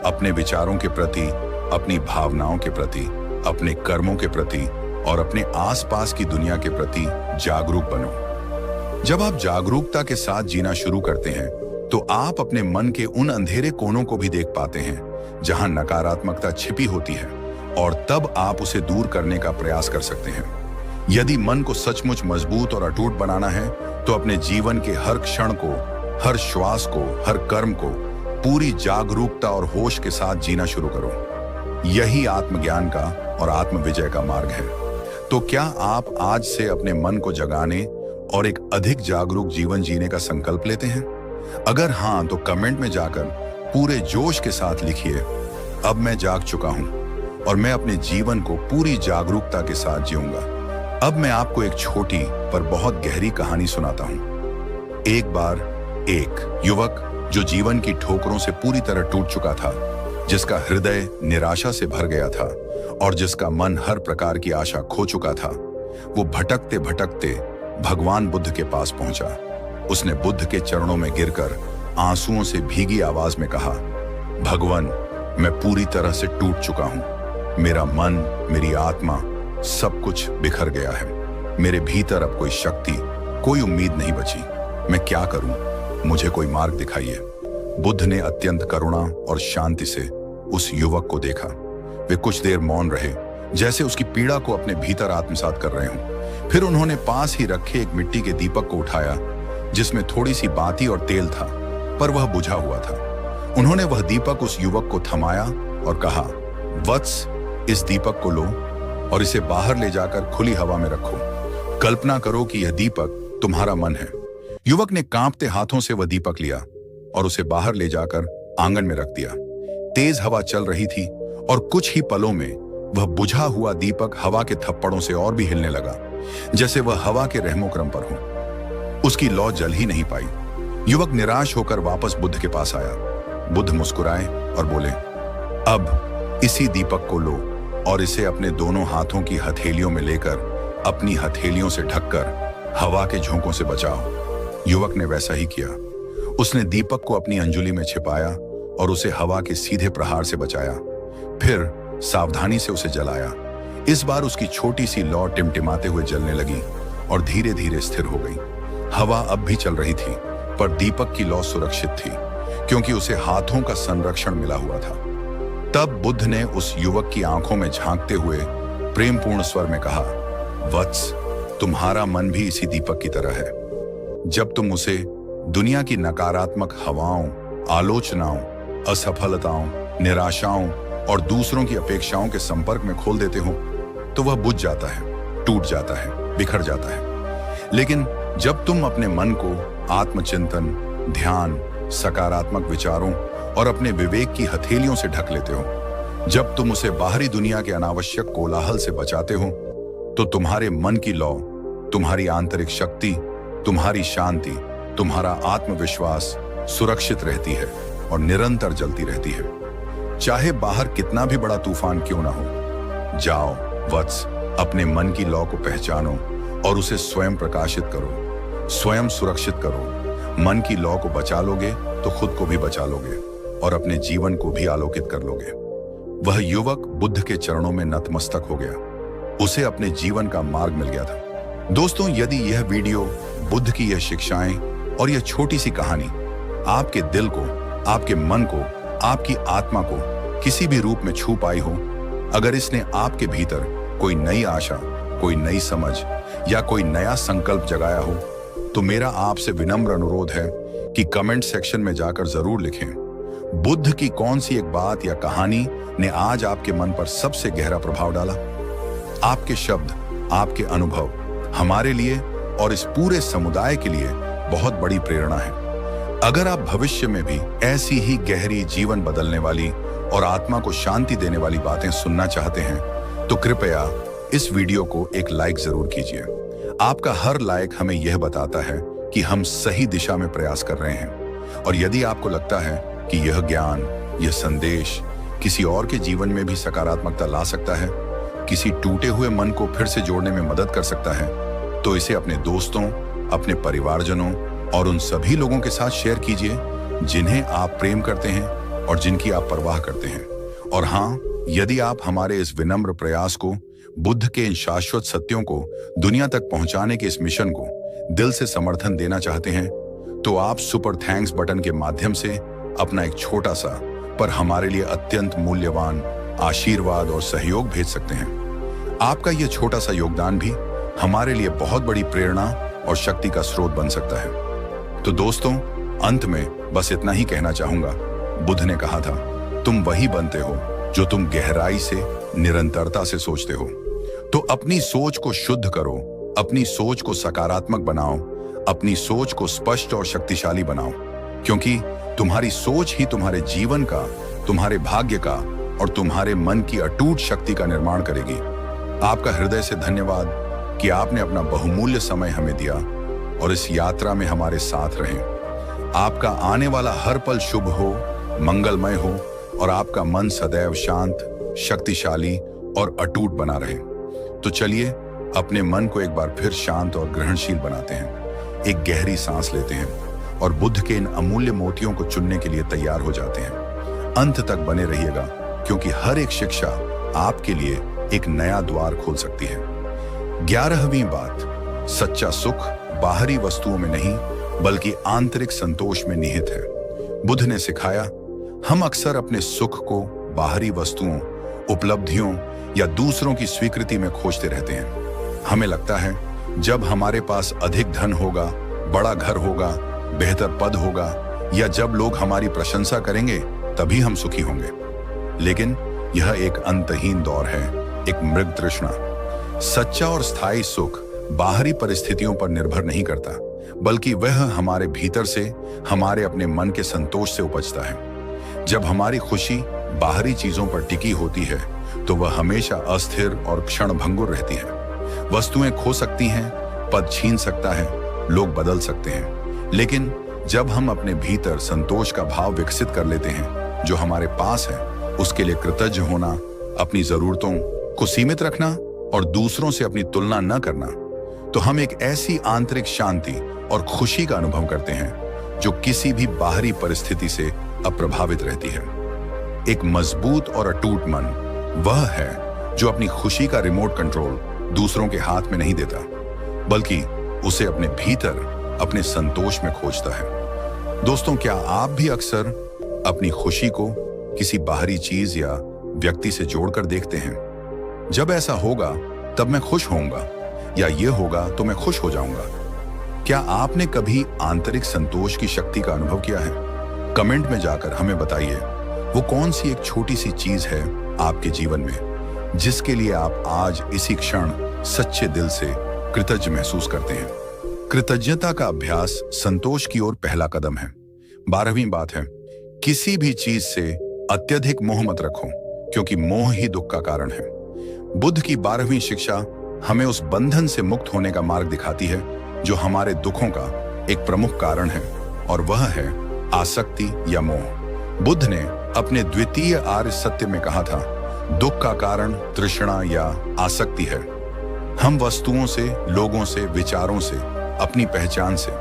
अपने विचारों के प्रति, अपनी भावनाओं के प्रति, अपने कर्मों के प्रति और अपने आसपास की दुनिया के प्रति जागरूक बनो। जब आप जागरूकता के साथ जीना शुरू करते हैं, तो आप अपने मन के उन अंधेरे कोनों को भी देख पाते हैं जहां नकारात्मकता छिपी होती है, और तब आप उसे दूर करने का प्रयास कर सकते हैं। यदि मन को सचमुच मजबूत और अटूट बनाना है, तो अपने जीवन के हर क्षण को, हर श्वास को, हर कर्म को पूरी जागरूकता और होश के साथ जीना शुरू करो। यही आत्मज्ञान का और आत्मविजय का मार्ग है। तो क्या आप आज से अपने मन को जगाने और एक अधिक जागरूक जीवन जीने का संकल्प लेते हैं? अगर हाँ, तो कमेंट में जाकर पूरे जोश के साथ लिखिए, अब मैं जाग चुका हूं और मैं अपने जीवन को पूरी जागरूकता के साथ जीऊंगा। अब मैं आपको एक छोटी पर बहुत गहरी कहानी सुनाता हूं। एक बार एक युवक जो जीवन की ठोकरों से पूरी तरह टूट चुका था, जिसका हृदय निराशा से भर गया था और जिसका मन हर प्रकार की आशा खो चुका था, वो भटकते भटकते भगवान बुद्ध के पास पहुंचा। उसने बुद्ध के चरणों में गिरकर आंसुओं से भीगी आवाज में कहा, भगवान, मैं पूरी तरह से टूट चुका हूं। मेरा मन, मेरी आत्मा, सब कुछ बिखर गया है। मेरे भीतर अब कोई शक्ति, कोई उम्मीद नहीं बची। मैं क्या करूं? मुझे कोई मार्ग दिखाइए। बुद्ध ने अत्यंत करुणा और शांति से उस युवक को देखा। वे कुछ देर मौन रहे, जैसे उसकी पीड़ा को अपने भीतर आत्मसात कर रहे हों। फिर उन्होंने पास ही रखे एक मिट्टी के दीपक को उठाया, जिसमें थोड़ी सी बाती और तेल था, पर वह बुझा हुआ था। उन्होंने वह दीपक उस युवक को थमाया और कहा, वत्स, इस दीपक को लो और इसे बाहर ले जाकर खुली हवा में रखो। कल्पना करो कि यह दीपक तुम्हारा मन है। युवक ने कांपते हाथों से वह दीपक लिया और उसे बाहर ले जाकर आंगन में रख दिया। तेज हवा चल रही थी और कुछ ही पलों में वह बुझा हुआ दीपक हवा के थप्पड़ों से और भी हिलने लगा, जैसे वह हवा के रहमोक्रम पर हो। उसकी लौ जल ही नहीं पाई। युवक निराश होकर वापस बुद्ध के पास आया। बुद्ध मुस्कुराए और बोले, अब इसी दीपक को लो और इसे अपने दोनों हाथों की हथेलियों में लेकर अपनी हथेलियों से ढककर हवा के झोंकों से बचाओ। युवक ने वैसा ही किया। उसने दीपक को अपनी अंजुलि में छिपाया और उसे हवा के सीधे प्रहार से बचाया। फिर सावधानी से उसे जलाया। इस बार उसकी छोटी सी लौ टिमटिमाते हुए जलने लगी और धीरे धीरे स्थिर हो गई। हवा अब भी चल रही थी, पर दीपक की लौ सुरक्षित थी क्योंकि उसे हाथों का संरक्षण मिला हुआ था। तब बुद्ध ने उस युवक की आंखों में झांकते हुए प्रेमपूर्ण स्वर में कहा, वत्स, तुम्हारा मन भी इसी दीपक की तरह है। जब तुम उसे दुनिया की नकारात्मक हवाओं, आलोचनाओं, असफलताओं, निराशाओं और दूसरों की अपेक्षाओं के संपर्क में खोल देते हो तो वह बुझ जाता है, टूट जाता है, बिखर जाता है। लेकिन जब तुम अपने मन को आत्मचिंतन, ध्यान, सकारात्मक विचारों और अपने विवेक की हथेलियों से ढक लेते हो, जब तुम उसे बाहरी दुनिया के अनावश्यक कोलाहल से बचाते हो, तो तुम्हारे मन की लौ, तुम्हारी आंतरिक शक्ति, तुम्हारी शांति, तुम्हारा आत्मविश्वास सुरक्षित रहती है और निरंतर जलती रहती है। चाहे बाहर कितना भी बड़ा तूफान क्यों ना हो। जाओ वत्स, अपने मन की लौ को पहचानो और उसे स्वयं प्रकाशित करो, स्वयं सुरक्षित करो। मन की लौ को बचा लोगे तो खुद को भी बचा लोगे और अपने जीवन को भी आलोकित कर लोगे। वह युवक बुद्ध के चरणों में नतमस्तक हो गया। उसे अपने जीवन का मार्ग मिल गया था। दोस्तों, यदि यह वीडियो, बुद्ध की यह शिक्षाएं और यह छोटी सी कहानी आपके दिल को, आपके मन को, आपकी आत्मा को किसी भी रूप में छू पाई हो, अगर इसने आपके भीतर कोई नई आशा, कोई नई समझ या कोई नया संकल्प जगाया हो, तो मेरा आपसे विनम्र अनुरोध है कि कमेंट सेक्शन में जाकर जरूर लिखें, बुद्ध की कौन सी एक बात या कहानी ने आज आपके मन पर सबसे गहरा प्रभाव डाला। आपके शब्द, आपके अनुभव हमारे लिए और इस पूरे समुदाय के लिए बहुत बड़ी प्रेरणा है। अगर आप भविष्य में भी ऐसी ही गहरी, जीवन बदलने वाली और आत्मा को शांति देने वाली बातें सुनना चाहते हैं, तो कृपया इस वीडियो को एक लाइक जरूर कीजिए। आपका हर लाइक हमें यह बताता है कि हम सही दिशा में प्रयास कर रहे हैं। और यदि आपको लगता है कि यह ज्ञान, यह संदेश किसी और के जीवन में भी सकारात्मकता ला सकता है, किसी टूटे हुए मन को फिर से जोड़ने में मदद कर सकता है, तो इसे अपने दोस्तों, अपने परिवारजनों और उन सभी लोगों के साथ शेयर कीजिए जिन्हें आप प्रेम करते हैं और जिनकी आप परवाह करते हैं। और हाँ, यदि आप हमारे इस विनम्र प्रयास को, बुद्ध के इन शाश्वत सत्यों को दुनिया तक पहुंचाने के इस मिशन को दिल से समर्थन देना चाहते हैं, तो आप सुपर थैंक्स बटन के माध्यम से अपना एक छोटा सा पर हमारे लिए अत्यंत मूल्यवान आशीर्वाद और सहयोग भेज सकते हैं। आपका यह छोटा सा योगदान भी हमारे लिए बहुत बड़ी प्रेरणा और शक्ति का स्रोत बन सकता है। तो दोस्तों, अंत में बस इतना ही कहना चाहूंगा, बुद्ध ने कहा था, तुम वही बनते हो जो तुम गहराई से, निरंतरता से सोचते हो। तो अपनी सोच को शुद्ध करो, अपनी सोच को सकारात्मक बनाओ, अपनी सोच को स्पष्ट और शक्तिशाली बनाओ, क्योंकि तुम्हारी सोच ही तुम्हारे जीवन का, तुम्हारे भाग्य का और तुम्हारे मन की अटूट शक्ति का निर्माण करेगी। आपका हृदय से धन्यवाद कि आपने अपना बहुमूल्य समय हमें दिया और इस यात्रा में हमारे साथ रहे। आपका आने वाला हर पल शुभ हो, मंगलमय हो और आपका मन सदैव शांत, शक्तिशाली और अटूट बना रहे। तो चलिए अपने मन को एक बार फिर शांत और ग्रहणशील बनाते हैं, एक गहरी सांस लेते हैं और बुद्ध के इन अमूल्य मोतियों को चुनने के लिए तैयार हो जाते हैं। अंत तक बने रहिएगा, क्योंकि हर एक शिक्षा आपके लिए एक नया द्वार खोल सकती है। 11वीं बात, सच्चा सुख बाहरी वस्तुओं में नहीं बल्कि आंतरिक संतोष में निहित है। बुद्ध ने सिखाया, हम अक्सर अपने सुख को बाहरी वस्तुओं, उपलब्धियों या दूसरों की स्वीकृति में खोजते रहते हैं। हमें लगता है जब हमारे पास अधिक धन होगा, बड़ा घर होगा, बेहतर पद होगा या जब लोग हमारी प्रशंसा करेंगे तभी हम सुखी होंगे। लेकिन यह एक अंतहीन दौर है, एक मृग तृष्णा। सच्चा और स्थायी सुख बाहरी परिस्थितियों पर निर्भर नहीं करता, बल्कि वह हमारे भीतर से, हमारे अपने मन के संतोष से उपजता है। जब हमारी खुशी बाहरी चीजों पर टिकी होती है तो वह हमेशा अस्थिर और क्षणभंगुर रहती है। वस्तुएं खो सकती हैं, पद छीन सकता है, लोग बदल सकते हैं, लेकिन जब हम अपने भीतर संतोष का भाव विकसित कर लेते हैं, जो हमारे पास है उसके लिए कृतज्ञ होना, अपनी जरूरतों को सीमित रखना और दूसरों से अपनी तुलना न करना, तो हम एक ऐसी आंतरिक शांति और खुशी का अनुभव करते हैं जो किसी भी बाहरी परिस्थिति से अप्रभावित रहती है। एक मजबूत और अटूट मन वह है जो अपनी खुशी का रिमोट कंट्रोल दूसरों के हाथ में नहीं देता, बल्कि उसे अपने भीतर, अपने संतोष में खोजता है। दोस्तों, क्या आप भी अक्सर अपनी खुशी को किसी बाहरी चीज या व्यक्ति से जोड़कर देखते हैं? जब ऐसा होगा तब मैं खुश होऊंगा, या ये होगा तो मैं खुश हो जाऊंगा। क्या आपने कभी आंतरिक संतोष की शक्ति का अनुभव किया है? कमेंट में जाकर हमें बताइए, वो कौन सी एक छोटी सी चीज है आपके जीवन में जिसके लिए आप आज इसी क्षण सच्चे दिल से कृतज्ञ महसूस करते हैं। कृतज्ञता का अभ्यास संतोष की ओर पहला कदम है। 12वीं बात है, किसी भी चीज से अत्यधिक मोह मत रखो, क्योंकि मोह ही दुख का कारण है। बुद्ध की 12वीं शिक्षा हमें उस बंधन से मुक्त होने का मार्ग दिखाती है जो हमारे दुखों का एक प्रमुख कारण है, और वह है आसक्ति या मोह। बुद्ध ने अपने द्वितीय आर्य सत्य में कहा था, दुख का कारण तृष्णा या आसक्ति है। हम वस्तुओं से, लोगों से, विचारों से, अपनी पहचान से,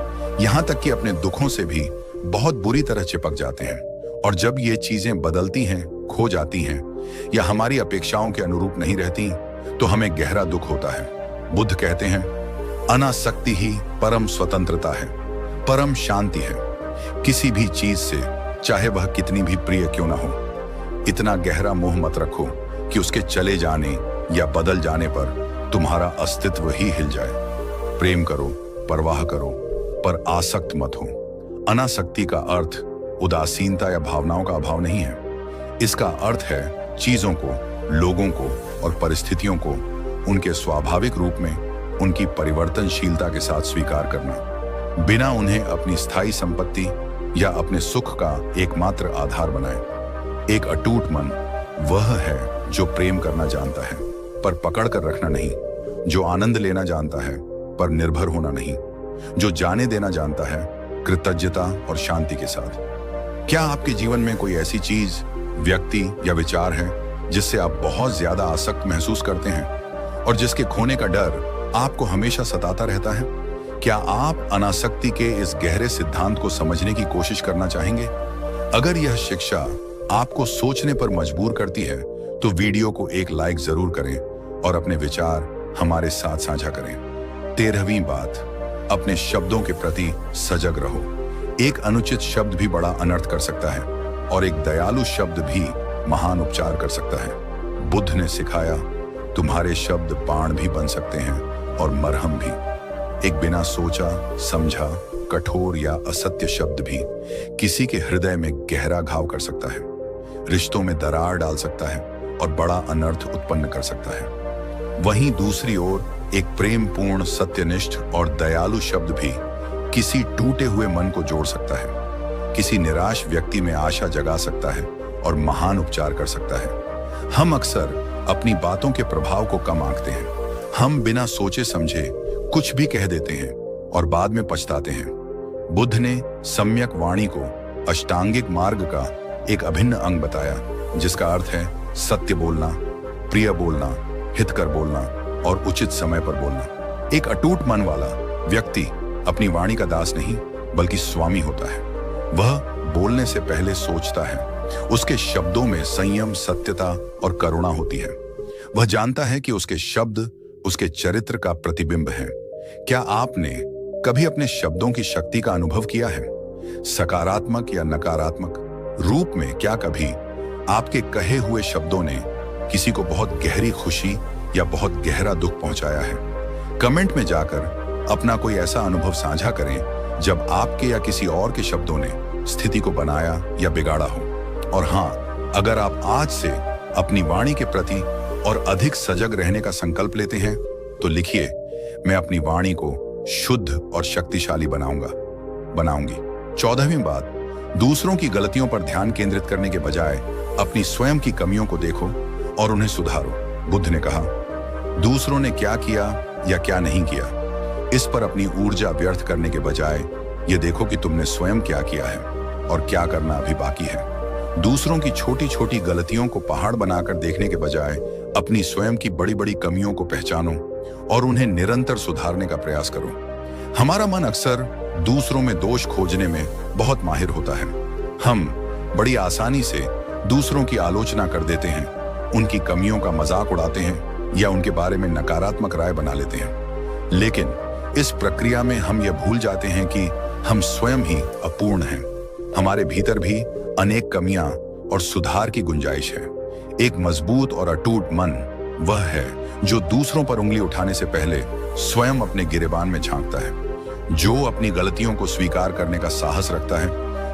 यहाँ तक कि अपने दुखों से भी बहुत बुरी तरह चिपक जाते हैं, और जब ये चीजें बदलती हैं, खो जाती हैं या हमारी अपेक्षाओं के अनुरूप नहीं रहती, तो हमें गहरा दुख होता है। बुद्ध कहते हैं, अनासक्ति ही परम स्वतंत्रता है, परम शांति है। किसी भी चीज से, चाहे वह कितनी भी प्रिय क्यों ना हो, इतना गहरा मोह मत रखो कि उसके चले जाने या बदल जाने पर तुम्हारा अस्तित्व ही हिल जाए। प्रेम करो, परवाह करो, पर आसक्त मत हो। अनासक्ति का अर्थ उदासीनता या भावनाओं का अभाव नहीं है। इसका अर्थ है चीजों को, लोगों को और परिस्थितियों को उनके स्वाभाविक रूप में, उनकी परिवर्तनशीलता के साथ स्वीकार करना, बिना उन्हें अपनी स्थायी संपत्ति या अपने सुख का एकमात्र आधार बनाए। एक अटूट मन वह है जो प्रेम करना जानता है पर पकड़ कर रखना नहीं, जो आनंद लेना जानता है पर निर्भर होना नहीं, जो जाने देना जानता है कृतज्ञता और शांति के साथ। क्या आपके जीवन में कोई ऐसी चीज, व्यक्ति या विचार है जिससे आप बहुत ज्यादा आसक्त महसूस करते हैं और जिसके खोने का डर आपको हमेशा सताता रहता है? क्या आप अनासक्ति के इस गहरे सिद्धांत को समझने की कोशिश करना चाहेंगे? अगर यह शिक्षा आपको सोचने पर मजबूर करती है तो वीडियो को एक लाइक जरूर करें और अपने विचार हमारे साथ साझा करें। 13वीं बात, अपने शब्दों के प्रति सजग रहो। एक अनुचित शब्द भी बड़ा अनर्थ कर सकता है और एक दयालु शब्द भी महान उपचार कर सकता है। बुद्ध ने सिखाया, तुम्हारे शब्द बाण भी बन सकते हैं और मरहम भी। एक बिना सोचा समझा कठोर या असत्य शब्द भी किसी के हृदय में गहरा घाव कर सकता है, रिश्तों में दरार डाल सकता है और बड़ा अनर्थ उत्पन्न कर सकता है। वहीं दूसरी ओर एक प्रेमपूर्ण, सत्यनिष्ठ और दयालु शब्द भी किसी टूटे हुए मन को जोड़ सकता है, किसी निराश व्यक्ति में आशा जगा सकता है और महान उपचार कर सकता है। हम अक्सर अपनी बातों के प्रभाव को कम आंकते हैं। हम बिना सोचे समझे कुछ भी कह देते हैं और बाद में पछताते हैं। बुद्ध ने सम्यक वाणी को अष्टांगिक मार्ग का एक अभिन्न अंग बताया, जिसका अर्थ है सत्य बोलना, प्रिय बोलना, हितकर बोलना और उचित समय पर बोलना। एक अटूट मन वाला व्यक्ति अपनी वाणी का दास नहीं बल्कि स्वामी होता है। वह बोलने से पहले सोचता है। उसके शब्दों में संयम, सत्यता और करुणा होती है। वह जानता है कि उसके शब्द उसके चरित्र का प्रतिबिंब है। क्या आपने कभी अपने शब्दों की शक्ति का अनुभव किया है? सकारात्मक या नकारात्मक रूप में क्या कभी आपके कहे हुए शब्दों ने किसी को बहुत गहरी खुशी या बहुत गहरा दुख पहुंचाया है? कमेंट में जाकर अपना कोई ऐसा अनुभव साझा करें जब आपके या किसी और के शब्दों ने स्थिति को बनाया या बिगाड़ा हो। और हाँ, अगर आप आज से अपनी वाणी के प्रति और अधिक सजग रहने का संकल्प लेते हैं तो लिखिए, मैं अपनी वाणी को शुद्ध और शक्तिशाली बनाऊंगी। 14वीं बात, दूसरों की गलतियों पर ध्यान केंद्रित करने के बजाय अपनी स्वयं की कमियों को देखो और उन्हें सुधारो। बुद्ध ने कहा, दूसरों ने क्या किया या क्या नहीं किया, इस पर अपनी ऊर्जा व्यर्थ करने के बजाय ये देखो कि तुमने स्वयं क्या किया है और क्या करना अभी बाकी है। दूसरों की छोटी छोटी गलतियों को पहाड़ बनाकर देखने के बजाय अपनी स्वयं की बड़ी बड़ी कमियों को पहचानो और उन्हें निरंतर सुधारने का प्रयास करो। हमारा मन अक्सर दूसरों में दोष खोजने में बहुत माहिर होता है। हम बड़ी आसानी से दूसरों की आलोचना कर देते हैं, उनकी कमियों का मजाक उड़ाते हैं या उनके बारे में नकारात्मक राय बना लेते हैं। लेकिन इस प्रक्रिया में हम यह भूल जाते हैं कि हम स्वयं ही अपूर्ण हैं। हमारे भीतर भी अनेक कमियां और सुधार की गुंजाइश है। एक मजबूत और अटूट मन वह है जो दूसरों पर उंगली उठाने से पहले स्वयं अपने गिरेबान में झांकता है, जो अपनी गलतियों को स्वीकार करने का साहस रखता है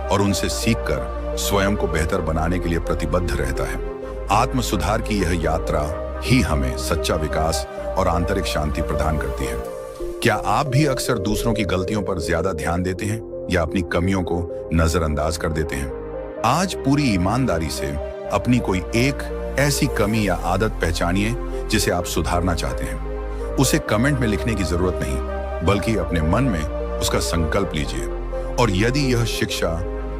और उनसे सीखकर स्वयं को बेहतर बनाने के लिए प्रतिबद्ध रहता है। आत्म सुधार की यह यात्रा ही हमें सच्चा विकास और आंतरिक शांति प्रदान करती है। क्या आप भी अक्सर दूसरों की गलतियों पर ज्यादा ध्यान देते हैं या अपनी कमियों को नजरअंदाज कर देते हैं? आज पूरी ईमानदारी से अपनी कोई एक ऐसी कमी या आदत पहचानिए जिसे आप सुधारना चाहते हैं। उसे कमेंट में लिखने की जरूरत नहीं, बल्कि अपने मन में उसका संकल्प लीजिए। और यदि यह शिक्षा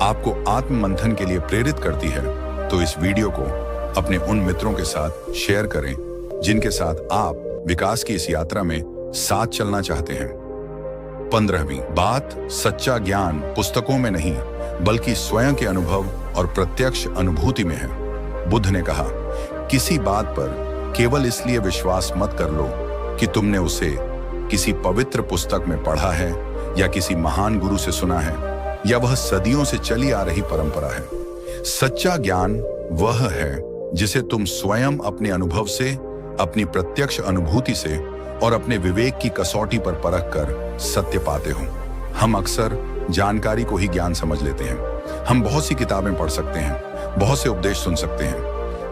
आपको आत्म मंथन के लिए प्रेरित करती है तो इस वीडियो को अपने उन मित्रों के साथ शेयर करें जिनके साथ आप विकास की इस यात्रा में साथ चलना चाहते हैं। 15वीं बात, सच्चा ज्ञान पुस्तकों में नहीं बल्कि स्वयं के अनुभव और प्रत्यक्ष अनुभूति में है। बुद्ध ने कहा, किसी बात पर केवल इसलिए विश्वास मत कर लो कि तुमने उसे किसी पवित्र पुस्तक में पढ़ा है या किसी महान गुरु से सुना है या वह सदियों से चली आ रही परंपरा है। सच्चा ज्ञान वह है जिसे तुम स्वयं अपने अनुभव से, अपनी प्रत्यक्ष अनुभूति से और अपने विवेक की कसौटी पर परख कर सत्य पाते हो। हम अक्सर जानकारी को ही ज्ञान समझ लेते हैं। हम बहुत सी किताबें पढ़ सकते हैं, बहुत से उपदेश सुन सकते हैं,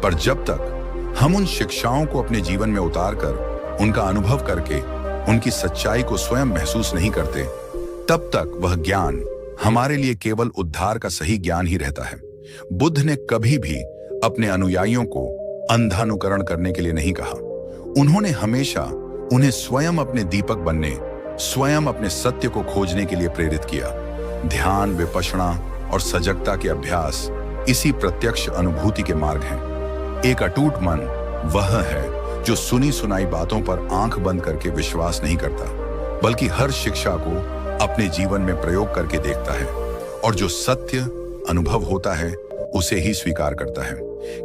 पर जब तक हम उन शिक्षाओं को अपने जीवन में उतार कर उनका अनुभव करके उनकी सच्चाई को स्वयं महसूस नहीं करते, तब तक वह ज्ञान हमारे लिए केवल उद्धार का सही ज्ञान ही रहता है। बुद्ध ने कभी भी अपने अनुयायियों को अंधानुकरण करने के लिए नहीं कहा। उन्होंने हमेशा उन्हें स्वयं अपने दीपक बनने, स्वयं अपने सत्य को खोजने के लिए प्रेरित किया। ध्यान, विपश्यना और सजगता के अभ्यास इसी प्रत्यक्ष अनुभूति के मार्ग हैं। एक अटूट मन वह है जो सुनी सुनाई बातों पर आंख बंद करके विश्वास नहीं करता, बल्कि हर शिक्षा को अपने जीवन में प्रयोग करके देखता है और जो सत्य अनुभव होता है उसे ही स्वीकार करता है।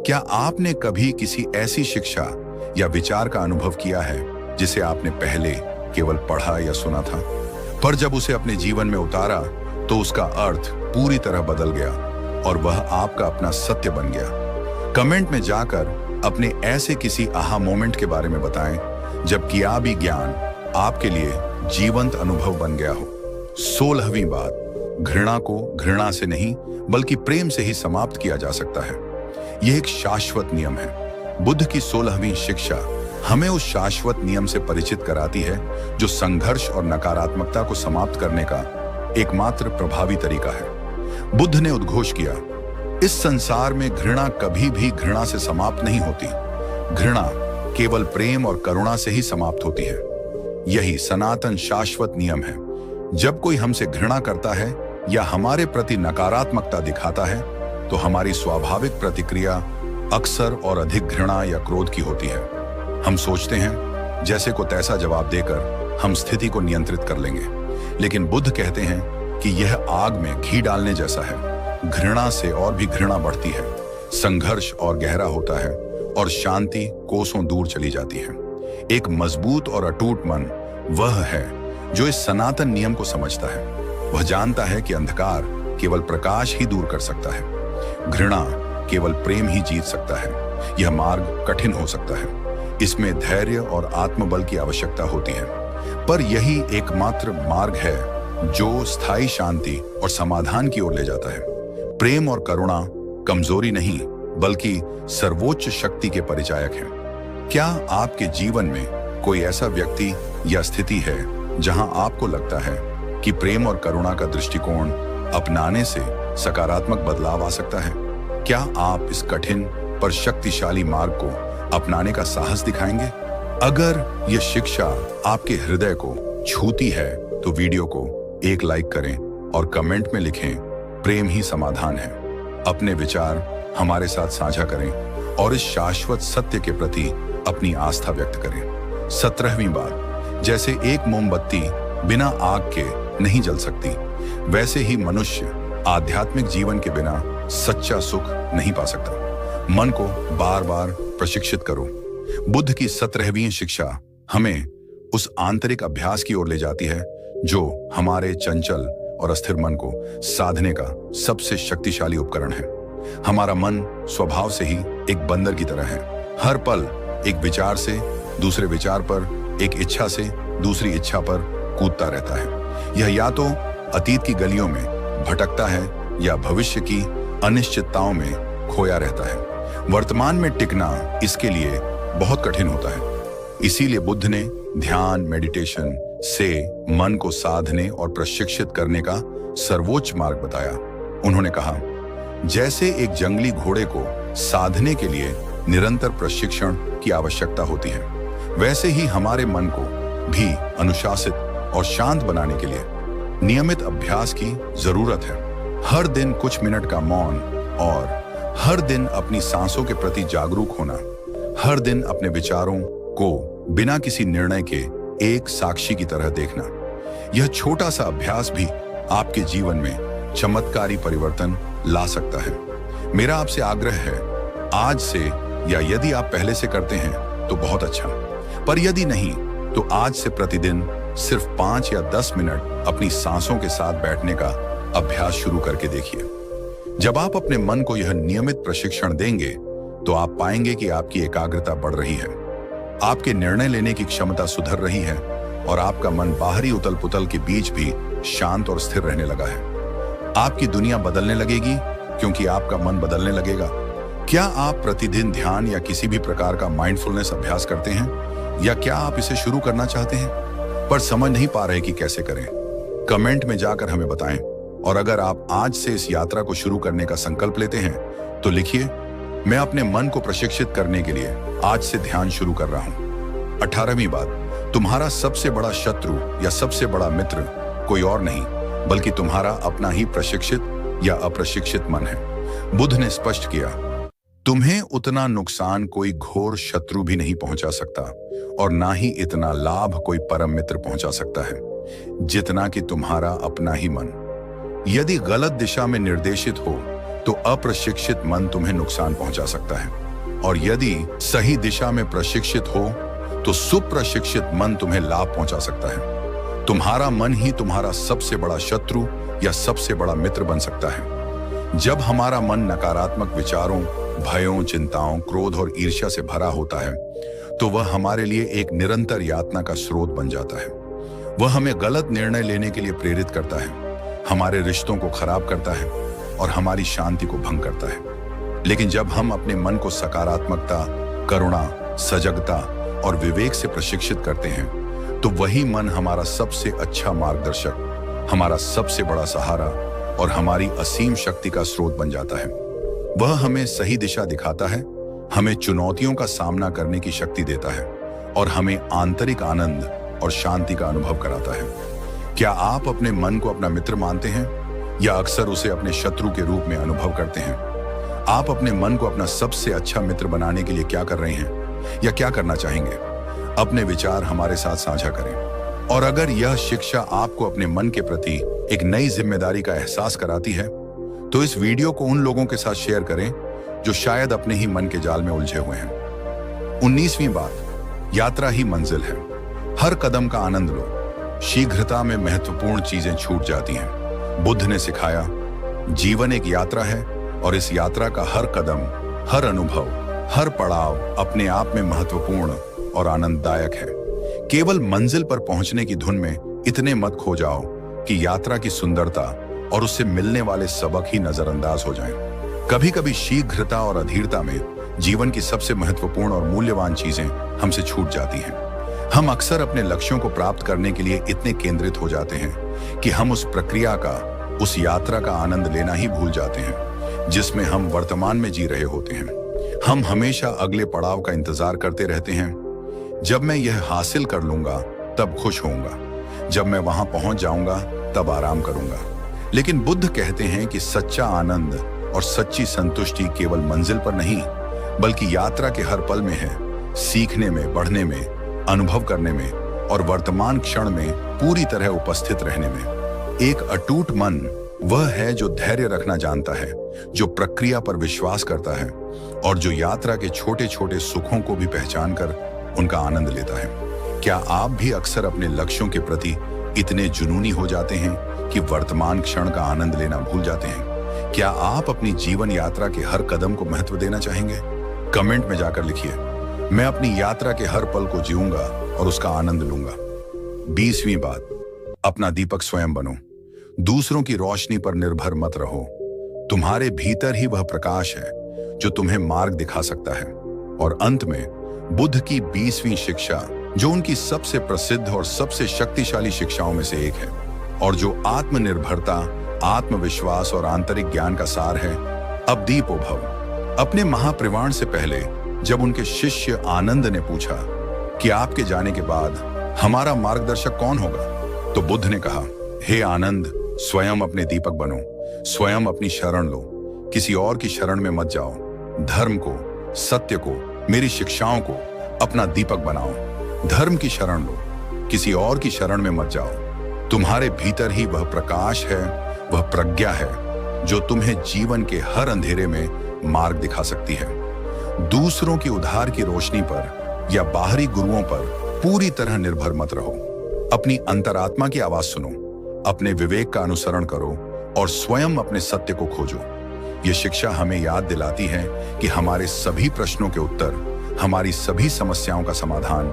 क्या आपने कभी किसी ऐसी शिक्षा या विचार का अनुभव किया है जिसे आपने पहले केवल पढ़ा या सुना था, पर जब उसे अपने जीवन में उतारा तो उसका अर्थ पूरी तरह बदल गया और वह आपका अपना सत्य बन गया? कमेंट में जाकर अपने ऐसे किसी आहा मोमेंट के बारे में बताएं जब कियाबी ज्ञान आपके लिए जीवंत अनुभव बन गया हो। 16वीं बात, घृणा को घृणा से नहीं बल्कि प्रेम से ही समाप्त किया जा सकता है। यह एक शाश्वत नियम है। बुद्ध की 16वीं शिक्षा हमें उस शाश्वत नियम से परिचित कराती है जो संघर्ष और नकारात्मकता को समाप्त करने का एकमात्र प्रभावी तरीका है। बुद्ध ने उद्घोष किया, इस संसार में घृणा कभी भी घृणा से समाप्त नहीं होती। घृणा केवल प्रेम और करुणा से ही समाप्त होती है। यही सनातन शाश्वत नियम है। जब कोई हमसे घृणा करता है या हमारे प्रति नकारात्मकता दिखाता है तो हमारी स्वाभाविक प्रतिक्रिया अक्सर और अधिक घृणा या क्रोध की होती है। हम सोचते हैं जैसे को तैसा जवाब देकर हम स्थिति को नियंत्रित कर लेंगे, लेकिन बुद्ध कहते हैं कि यह आग में घी डालने जैसा है। घृणा से और भी घृणा बढ़ती है, संघर्ष और गहरा होता है और शांति कोसों दूर चली जाती है। एक मजबूत और अटूट मन वह है जो इस सनातन नियम को समझता है। वह जानता है कि अंधकार केवल प्रकाश ही दूर कर सकता है, घृणा केवल प्रेम ही जीत सकता है। यह मार्ग कठिन हो सकता है, इसमें धैर्य और आत्मबल की आवश्यकता होती है, पर यही एकमात्र मार्ग है जो स्थायी शांति और समाधान की ओर ले जाता है। प्रेम और करुणा कमजोरी नहीं बल्कि सर्वोच्च शक्ति के परिचायक हैं। क्या आपके जीवन में कोई ऐसा व्यक्ति या स्थिति है जहां आपको लगता है कि प्रेम और करुणा का दृष्टिकोण अपनाने से सकारात्मक बदलाव आ सकता है? क्या आप इस कठिन पर शक्तिशाली मार्ग को अपनाने का साहस दिखाएंगे? अगर यह शिक्षा आपके हृदय को छूती है तो वीडियो को एक लाइक करें और कमेंट में लिखें, प्रेम ही समाधान है। अपने विचार हमारे साथ साझा करें और इस शाश्वत सत्य के प्रति अपनी आस्था व्यक्त करें। 17वीं बात, जैसे एक मोमबत्ती बिना आग के नहीं जल सकती, वैसे ही मनुष्य आध्यात्मिक जीवन के बिना सच्चा सुख नहीं पा सकता। मन को बार बार प्रशिक्षित करो। बुद्ध की 17वीं शिक्षा हमें उस आंतरिक अभ्यास की ओर ले जाती है जो हमारे चंचल और अस्थिर मन को साधने का सबसे शक्तिशाली उपकरण है। हमारा मन स्वभाव से ही एक बंदर की तरह है। हर पल एक विचार से दूसरे विचार पर, एक इच्छा से दूसरी इच्छा पर कूदता रहता है। यह या तो अतीत की गलियों में भटकता है या भविष्य की अनिश्चितताओं में खोया रहता है। वर्तमान में टिकना इसके लिए बहुत कठिन होता है। इसीलिए बुद्ध ने ध्यान, मेडिटेशन से मन को साधने और प्रशिक्षित करने का सर्वोच्च मार्ग बताया। उन्होंने कहा, जैसे एक जंगली घोड़े को साधने के लिए निरंतर प्रशिक्षण की आवश्यकता होती है, वैसे ही हमारे मन को भी अनुशासित और शांत बनाने के लिए नियमित अभ्यास की जरूरत है। हर दिन कुछ मिनट का मौन और हर दिन अपनी सांसों के प्रति जागरूक होना, हर दिन अपने विचारों को बिना किसी निर्णय के एक साक्षी की तरह देखना, यह छोटा सा अभ्यास भी आपके जीवन में चमत्कारी परिवर्तन ला सकता है। मेरा आपसे आग्रह है, आज से या यदि आप पहले से करते हैं तो बहुत अच्छा, पर यदि नहीं तो आज से प्रतिदिन सिर्फ 5 या 10 मिनट अपनी सांसों के साथ बैठने का अभ्यास शुरू करके देखिए। जब आप अपने मन को यह नियमित प्रशिक्षण देंगे तो आप पाएंगे कि आपकी एकाग्रता बढ़ रही है, आपके निर्णय लेने की क्षमता सुधर रही है और आपका मन बाहरी उथल पुथल के बीच भी शांत और स्थिर रहने लगा है। आपकी दुनिया बदलने लगेगी क्योंकि आपका मन बदलने लगेगा। क्या आप प्रतिदिन ध्यान या किसी भी प्रकार का माइंडफुलनेस अभ्यास करते हैं, या क्या आप इसे शुरू करना चाहते हैं पर समझ नहीं पा रहे कि कैसे करें? कमेंट में जाकर हमें बताएं। और अगर आप आज से इस यात्रा को शुरू करने का संकल्प लेते हैं तो लिखिए, मैं अपने मन को प्रशिक्षित करने के लिए आज से ध्यान शुरू कर रहा हूं। 18वीं बात, तुम्हारा सबसे बड़ा शत्रु या सबसे बड़ा मित्र कोई और नहीं बल्कि तुम्हारा अपना ही प्रशिक्षित या अप्रशिक्षित मन है। बुद्ध ने स्पष्ट किया, तुम्हें उतना नुकसान कोई घोर शत्रु भी नहीं पहुंचा सकता और ना ही इतना लाभ कोई परम मित्र पहुंचा सकता है जितना कि तुम्हारा अपना ही मन। यदि गलत दिशा में निर्देशित हो तो अप्रशिक्षित मन तुम्हें नुकसान पहुंचा सकता है, और यदि सही दिशा में प्रशिक्षित हो तो सुप्रशिक्षित मन तुम्हें लाभ पहुंचा सकता है। तुम्हारा मन ही तुम्हारा सबसे बड़ा शत्रु या सबसे बड़ा मित्र बन सकता है। जब हमारा मन नकारात्मक विचारों, भयों, चिंताओं, क्रोध और ईर्ष्या से भरा होता है तो वह हमारे लिए एक निरंतर यातना का स्रोत बन जाता है। वह हमें गलत निर्णय लेने के लिए प्रेरित करता है, हमारे रिश्तों को खराब करता है और हमारी शांति को भंग करता है। लेकिन जब हम अपने मन को सकारात्मकता, करुणा, सजगता और विवेक से प्रशिक्षित करते हैं तो वही मन हमारा सबसे अच्छा मार्गदर्शक, हमारा सबसे बड़ा सहारा और हमारी असीम शक्ति का स्रोत बन जाता है। वह हमें सही दिशा दिखाता है, हमें चुनौतियों का सामना करने की शक्ति देता है और हमें आंतरिक आनंद और शांति का अनुभव कराता है। क्या आप अपने मन को अपना मित्र मानते हैं या अक्सर उसे अपने शत्रु के रूप में अनुभव करते हैं? आप अपने मन को अपना सबसे अच्छा मित्र बनाने के लिए क्या कर रहे हैं या क्या करना चाहेंगे? अपने विचार हमारे साथ साझा करें। और अगर यह शिक्षा आपको अपने मन के प्रति एक नई जिम्मेदारी का एहसास कराती है तो इस वीडियो को उन लोगों के साथ शेयर करें जो शायद अपने ही मन के जाल में उलझे हुए हैं। 19वीं बात, यात्रा ही मंजिल है। हर कदम का आनंद लो। शीघ्रता में महत्वपूर्ण चीजें छूट जाती हैं। बुद्ध ने सिखाया, जीवन एक यात्रा है और इस यात्रा का हर कदम, हर अनुभव, हर पड़ाव अपने आप में महत्वपूर्ण और आनंददायक है। केवल मंजिल पर पहुंचने की धुन में इतने मत खो जाओ कि यात्रा की सुंदरता और उससे मिलने वाले सबक ही नजरअंदाज हो जाएं। कभी कभी शीघ्रता और अधीरता में जीवन की सबसे महत्वपूर्ण और मूल्यवान चीजें हमसे छूट जाती हैं। हम अक्सर अपने लक्ष्यों को प्राप्त करने के लिए इतने केंद्रित हो जाते हैं कि हम उस प्रक्रिया का, उस यात्रा का आनंद लेना ही भूल जाते हैं जिसमें हम वर्तमान में जी रहे होते हैं। हम हमेशा अगले पड़ाव का इंतजार करते रहते हैं। जब मैं यह हासिल कर लूंगा तब खुश होऊंगा, जब मैं वहां पहुंच जाऊंगा तब आराम करूंगा। लेकिन बुद्ध कहते हैं कि सच्चा आनंद और सच्ची संतुष्टि केवल मंजिल पर नहीं, बल्कि यात्रा के हर पल में है। सीखने में, बढ़ने में, अनुभव करने में और वर्तमान क्षण में पूरी तरह उपस्थित रहने में। एक अटूट मन वह है जो धैर्य रखना जानता है, जो प्रक्रिया पर विश्वास करता है और जो यात्रा के छोटे छोटे सुखों को भी पहचान कर उनका आनंद लेता है। क्या आप भी अक्सर अपने लक्ष्यों के प्रति इतने जुनूनी हो जाते हैं कि वर्तमान क्षण का आनंद लेना भूल जाते हैं? क्या आप अपनी जीवन यात्रा के हर कदम को महत्व देना चाहेंगे? कमेंट में जाकर लिखिए, मैं अपनी यात्रा के हर पल को जीऊंगा और उसका आनंद लूंगा। 20वीं बात, अपना दीपक स्वयं बनो। दूसरों की रोशनी पर निर्भर मत रहो। तुम्हारे भीतर ही वह प्रकाश है जो तुम्हें मार्ग दिखा सकता है। और अंत में बुद्ध की 20वीं शिक्षा, जो उनकी सबसे प्रसिद्ध और सबसे शक्तिशाली शिक्षाओं में से एक है और जो आत्मनिर्भरता, आत्मविश्वास और आंतरिक ज्ञान का सार है, अब दीपो भव। अपने महाप्रवाण से पहले जब उनके शिष्य आनंद ने पूछा कि आपके जाने के बाद हमारा मार्गदर्शक कौन होगा, तो बुद्ध ने कहा, हे आनंद, स्वयं अपने दीपक बनो, स्वयं अपनी शरण लो, किसी और की शरण में मत जाओ। धर्म को, सत्य को, मेरी शिक्षाओं को अपना दीपक बनाओ। धर्म की शरण लो, किसी और की शरण में मत जाओ। तुम्हारे भीतर ही वह प्रकाश है, वह प्रज्ञा है जो तुम्हें जीवन के हर अंधेरे में मार्ग दिखा सकती है। दूसरों की उधार की रोशनी पर या बाहरी गुरुओं पर पूरी तरह निर्भर मत रहो। अपनी अंतरात्मा की आवाज सुनो, अपने विवेक का अनुसरण करो और स्वयं अपने सत्य को खोजो। ये शिक्षा हमें याद दिलाती है कि हमारे सभी प्रश्नों के उत्तर, हमारी सभी समस्याओं का समाधान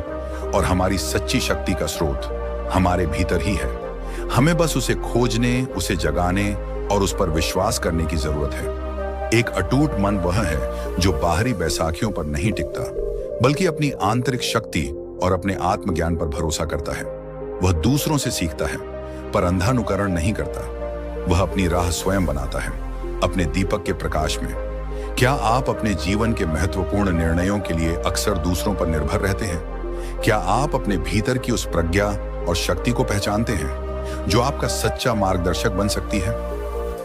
और हमारी सच्ची शक्ति का स्रोत हमारे भीतर ही है। हमें बस उसे खोजने, उसे जगाने और उस पर विश्वास करने की जरूरत है। एक अटूट मन वह है जो बाहरी बैसाखियों पर नहीं टिकता, बल्कि अपनी आंतरिक शक्ति और अपने आत्मज्ञान पर भरोसा करता है। वह दूसरों से सीखता है पर अंधानुकरण नहीं करता। वह अपनी राह स्वयं बनाता है, अपने दीपक के प्रकाश में। क्या आप अपने जीवन के महत्वपूर्ण निर्णयों के लिए अक्सर दूसरों पर निर्भर रहते हैं? क्या आप अपने भीतर की उस प्रज्ञा और शक्ति को पहचानते हैं जो आपका सच्चा मार्गदर्शक बन सकती है?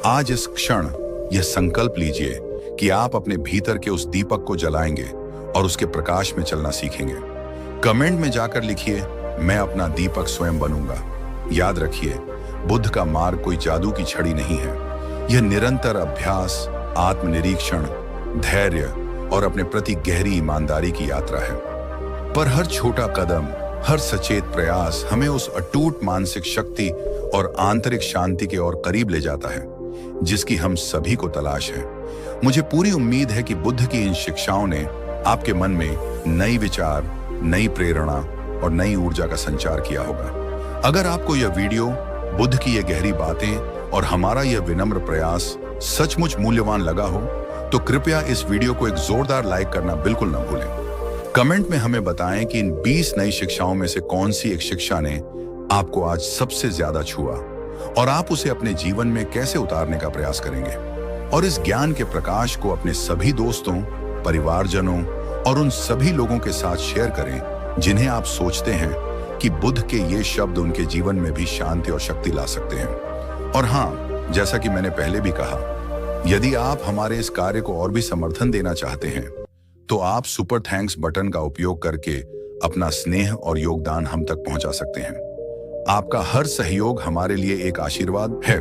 आज इस क्षण यह संकल्प लीजिए कि आप अपने भीतर के उस दीपक को जलाएंगे और उसके प्रकाश में चलना सीखेंगे। कमेंट में जाकर लिखिए, मैं अपना दीपक स्वयं बनूंगा। याद रखिए, बुद्ध का मार्ग कोई जादू की छड़ी नहीं है। यह निरंतर अभ्यास, आत्मनिरीक्षण, धैर्य और अपने प्रति गहरी ईमानदारी की यात्रा है। पर हर छोटा कदम, हर सचेत प्रयास हमें उस अटूट मानसिक शक्ति और आंतरिक शांति के और करीब ले जाता है जिसकी हम सभी को तलाश है। मुझे पूरी उम्मीद है कि बुद्ध की इन शिक्षाओं ने आपके मन में नई विचार, नई प्रेरणा और नई ऊर्जा का संचार किया होगा। अगर आपको यह वीडियो, बुद्ध की ये गहरी बातें और हमारा यह विनम्र प्रयास सचमुच मूल्यवान लगा हो, तो कृपया इस वीडियो को एक जोरदार लाइक करना बिल्कुल न भूलें। कमेंट में हमें बताएं कि इन 20 नई शिक्षाओं में से कौन सी एक शिक्षा ने आपको आज सबसे ज्यादा छुआ और आप उसे अपने जीवन में कैसे उतारने का प्रयास करेंगे। और इस ज्ञान के प्रकाश को अपने सभी दोस्तों, परिवारजनों और उन सभी लोगों के साथ शेयर करें जिन्हें आप सोचते हैं कि बुद्ध के ये शब्द उनके जीवन में भी शांति और शक्ति ला सकते हैं। और हाँ, जैसा कि मैंने पहले भी कहा, यदि आप हमारे इस कार्य को और भी समर्थन देना चाहते हैं तो आप सुपर थैंक्स बटन का उपयोग करके अपना स्नेह और योगदान हम तक पहुंचा सकते हैं। आपका हर सहयोग हमारे लिए एक आशीर्वाद है।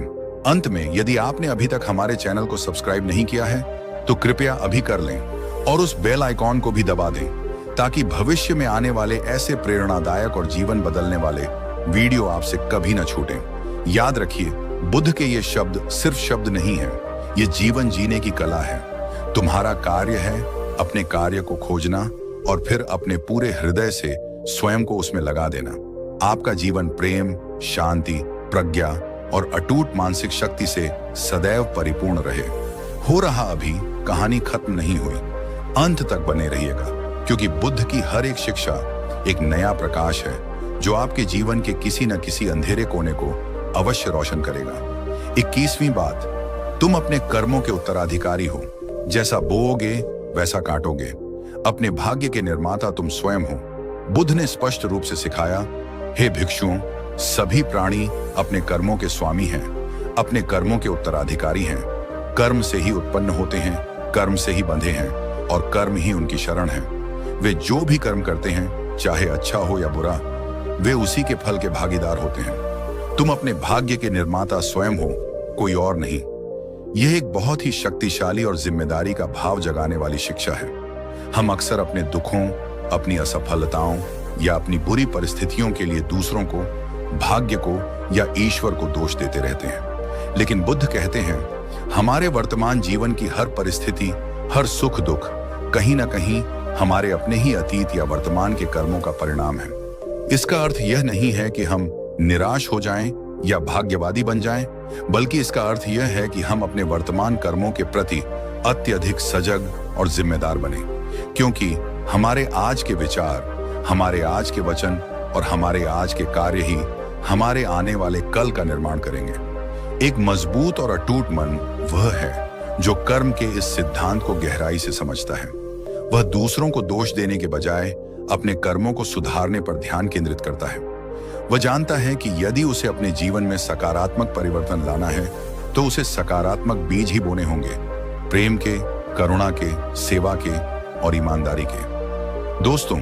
अंत में, यदि आपने अभी तक हमारे चैनल को सब्सक्राइब नहीं किया है तो कृपया अभी कर लें और उस बेल आइकॉन को भी दबा दें ताकि भविष्य में आने वाले ऐसे प्रेरणादायक और जीवन बदलने वाले वीडियो आपसे कभी न छूटें। याद रखिए, बुद्ध के ये शब्द सिर्फ शब्द नहीं है, ये जीवन जीने की कला है। तुम्हारा कार्य है अपने कार्य को खोजना और फिर अपने पूरे हृदय से स्वयं को उसमें लगा देना। आपका जीवन प्रेम, शांति, प्रज्ञा और अटूट मानसिक शक्ति से सदैव परिपूर्ण रहे। हो रहा अभी, कहानी खत्म नहीं हुई। अंत तक बने रहिएगा क्योंकि बुद्ध की हर एक शिक्षा एक नया प्रकाश है जो आपके जीवन के किसी न किसी अंधेरे कोने को अवश्य रोशन करेगा। 21वीं बात, तुम अपने कर्मों के उत्तराधिकारी हो। जैसा बोओगे वैसा काटोगे। अपने भाग्य के निर्माता तुम स्वयं हो। बुद्ध ने स्पष्ट रूप से सिखाया, हे भिक्षुओं, सभी प्राणी अपने कर्मों के स्वामी हैं, अपने कर्मों के उत्तराधिकारी हैं। कर्म से ही उत्पन्न होते हैं, कर्म से ही बंधे हैं और कर्म ही उनकी शरण है। वे जो भी कर्म करते हैं, चाहे अच्छा हो या बुरा, वे उसी के फल के भागीदार होते हैं। तुम अपने भाग्य के निर्माता स्वयं हो, कोई और नहीं। यह एक बहुत ही शक्तिशाली और जिम्मेदारी का भाव जगाने वाली शिक्षा है। हम अक्सर अपने दुखों, अपनी असफलताओं या अपनी बुरी परिस्थितियों के लिए दूसरों को, भाग्य को या ईश्वर को दोष देते रहते हैं। लेकिन बुद्ध कहते हैं, हमारे वर्तमान जीवन की हर परिस्थिति, हर सुख दुख कहीं ना कहीं हमारे अपने ही अतीत या वर्तमान के कर्मों का परिणाम है। इसका अर्थ यह नहीं है कि हम निराश हो जाएं या भाग्यवादी बन जाएं, बल्कि इसका अर्थ यह है कि हम अपने वर्तमान कर्मों के प्रति अत्यधिक सजग और जिम्मेदार बने, क्योंकि हमारे आज के विचार, हमारे आज के वचन और हमारे आज के कार्य ही हमारे आने वाले कल का निर्माण करेंगे। एक मजबूत और अटूट मन वह है जो कर्म के इस सिद्धांत को गहराई से समझता है। वह दूसरों को दोष देने के बजाय अपने कर्मों को सुधारने पर ध्यान केंद्रित करता है। वह जानता है कि यदि उसे अपने जीवन में सकारात्मक परिवर्तन लाना है तो उसे सकारात्मक बीज ही बोने होंगे, प्रेम के, करुणा के, सेवा के और ईमानदारी के। दोस्तों,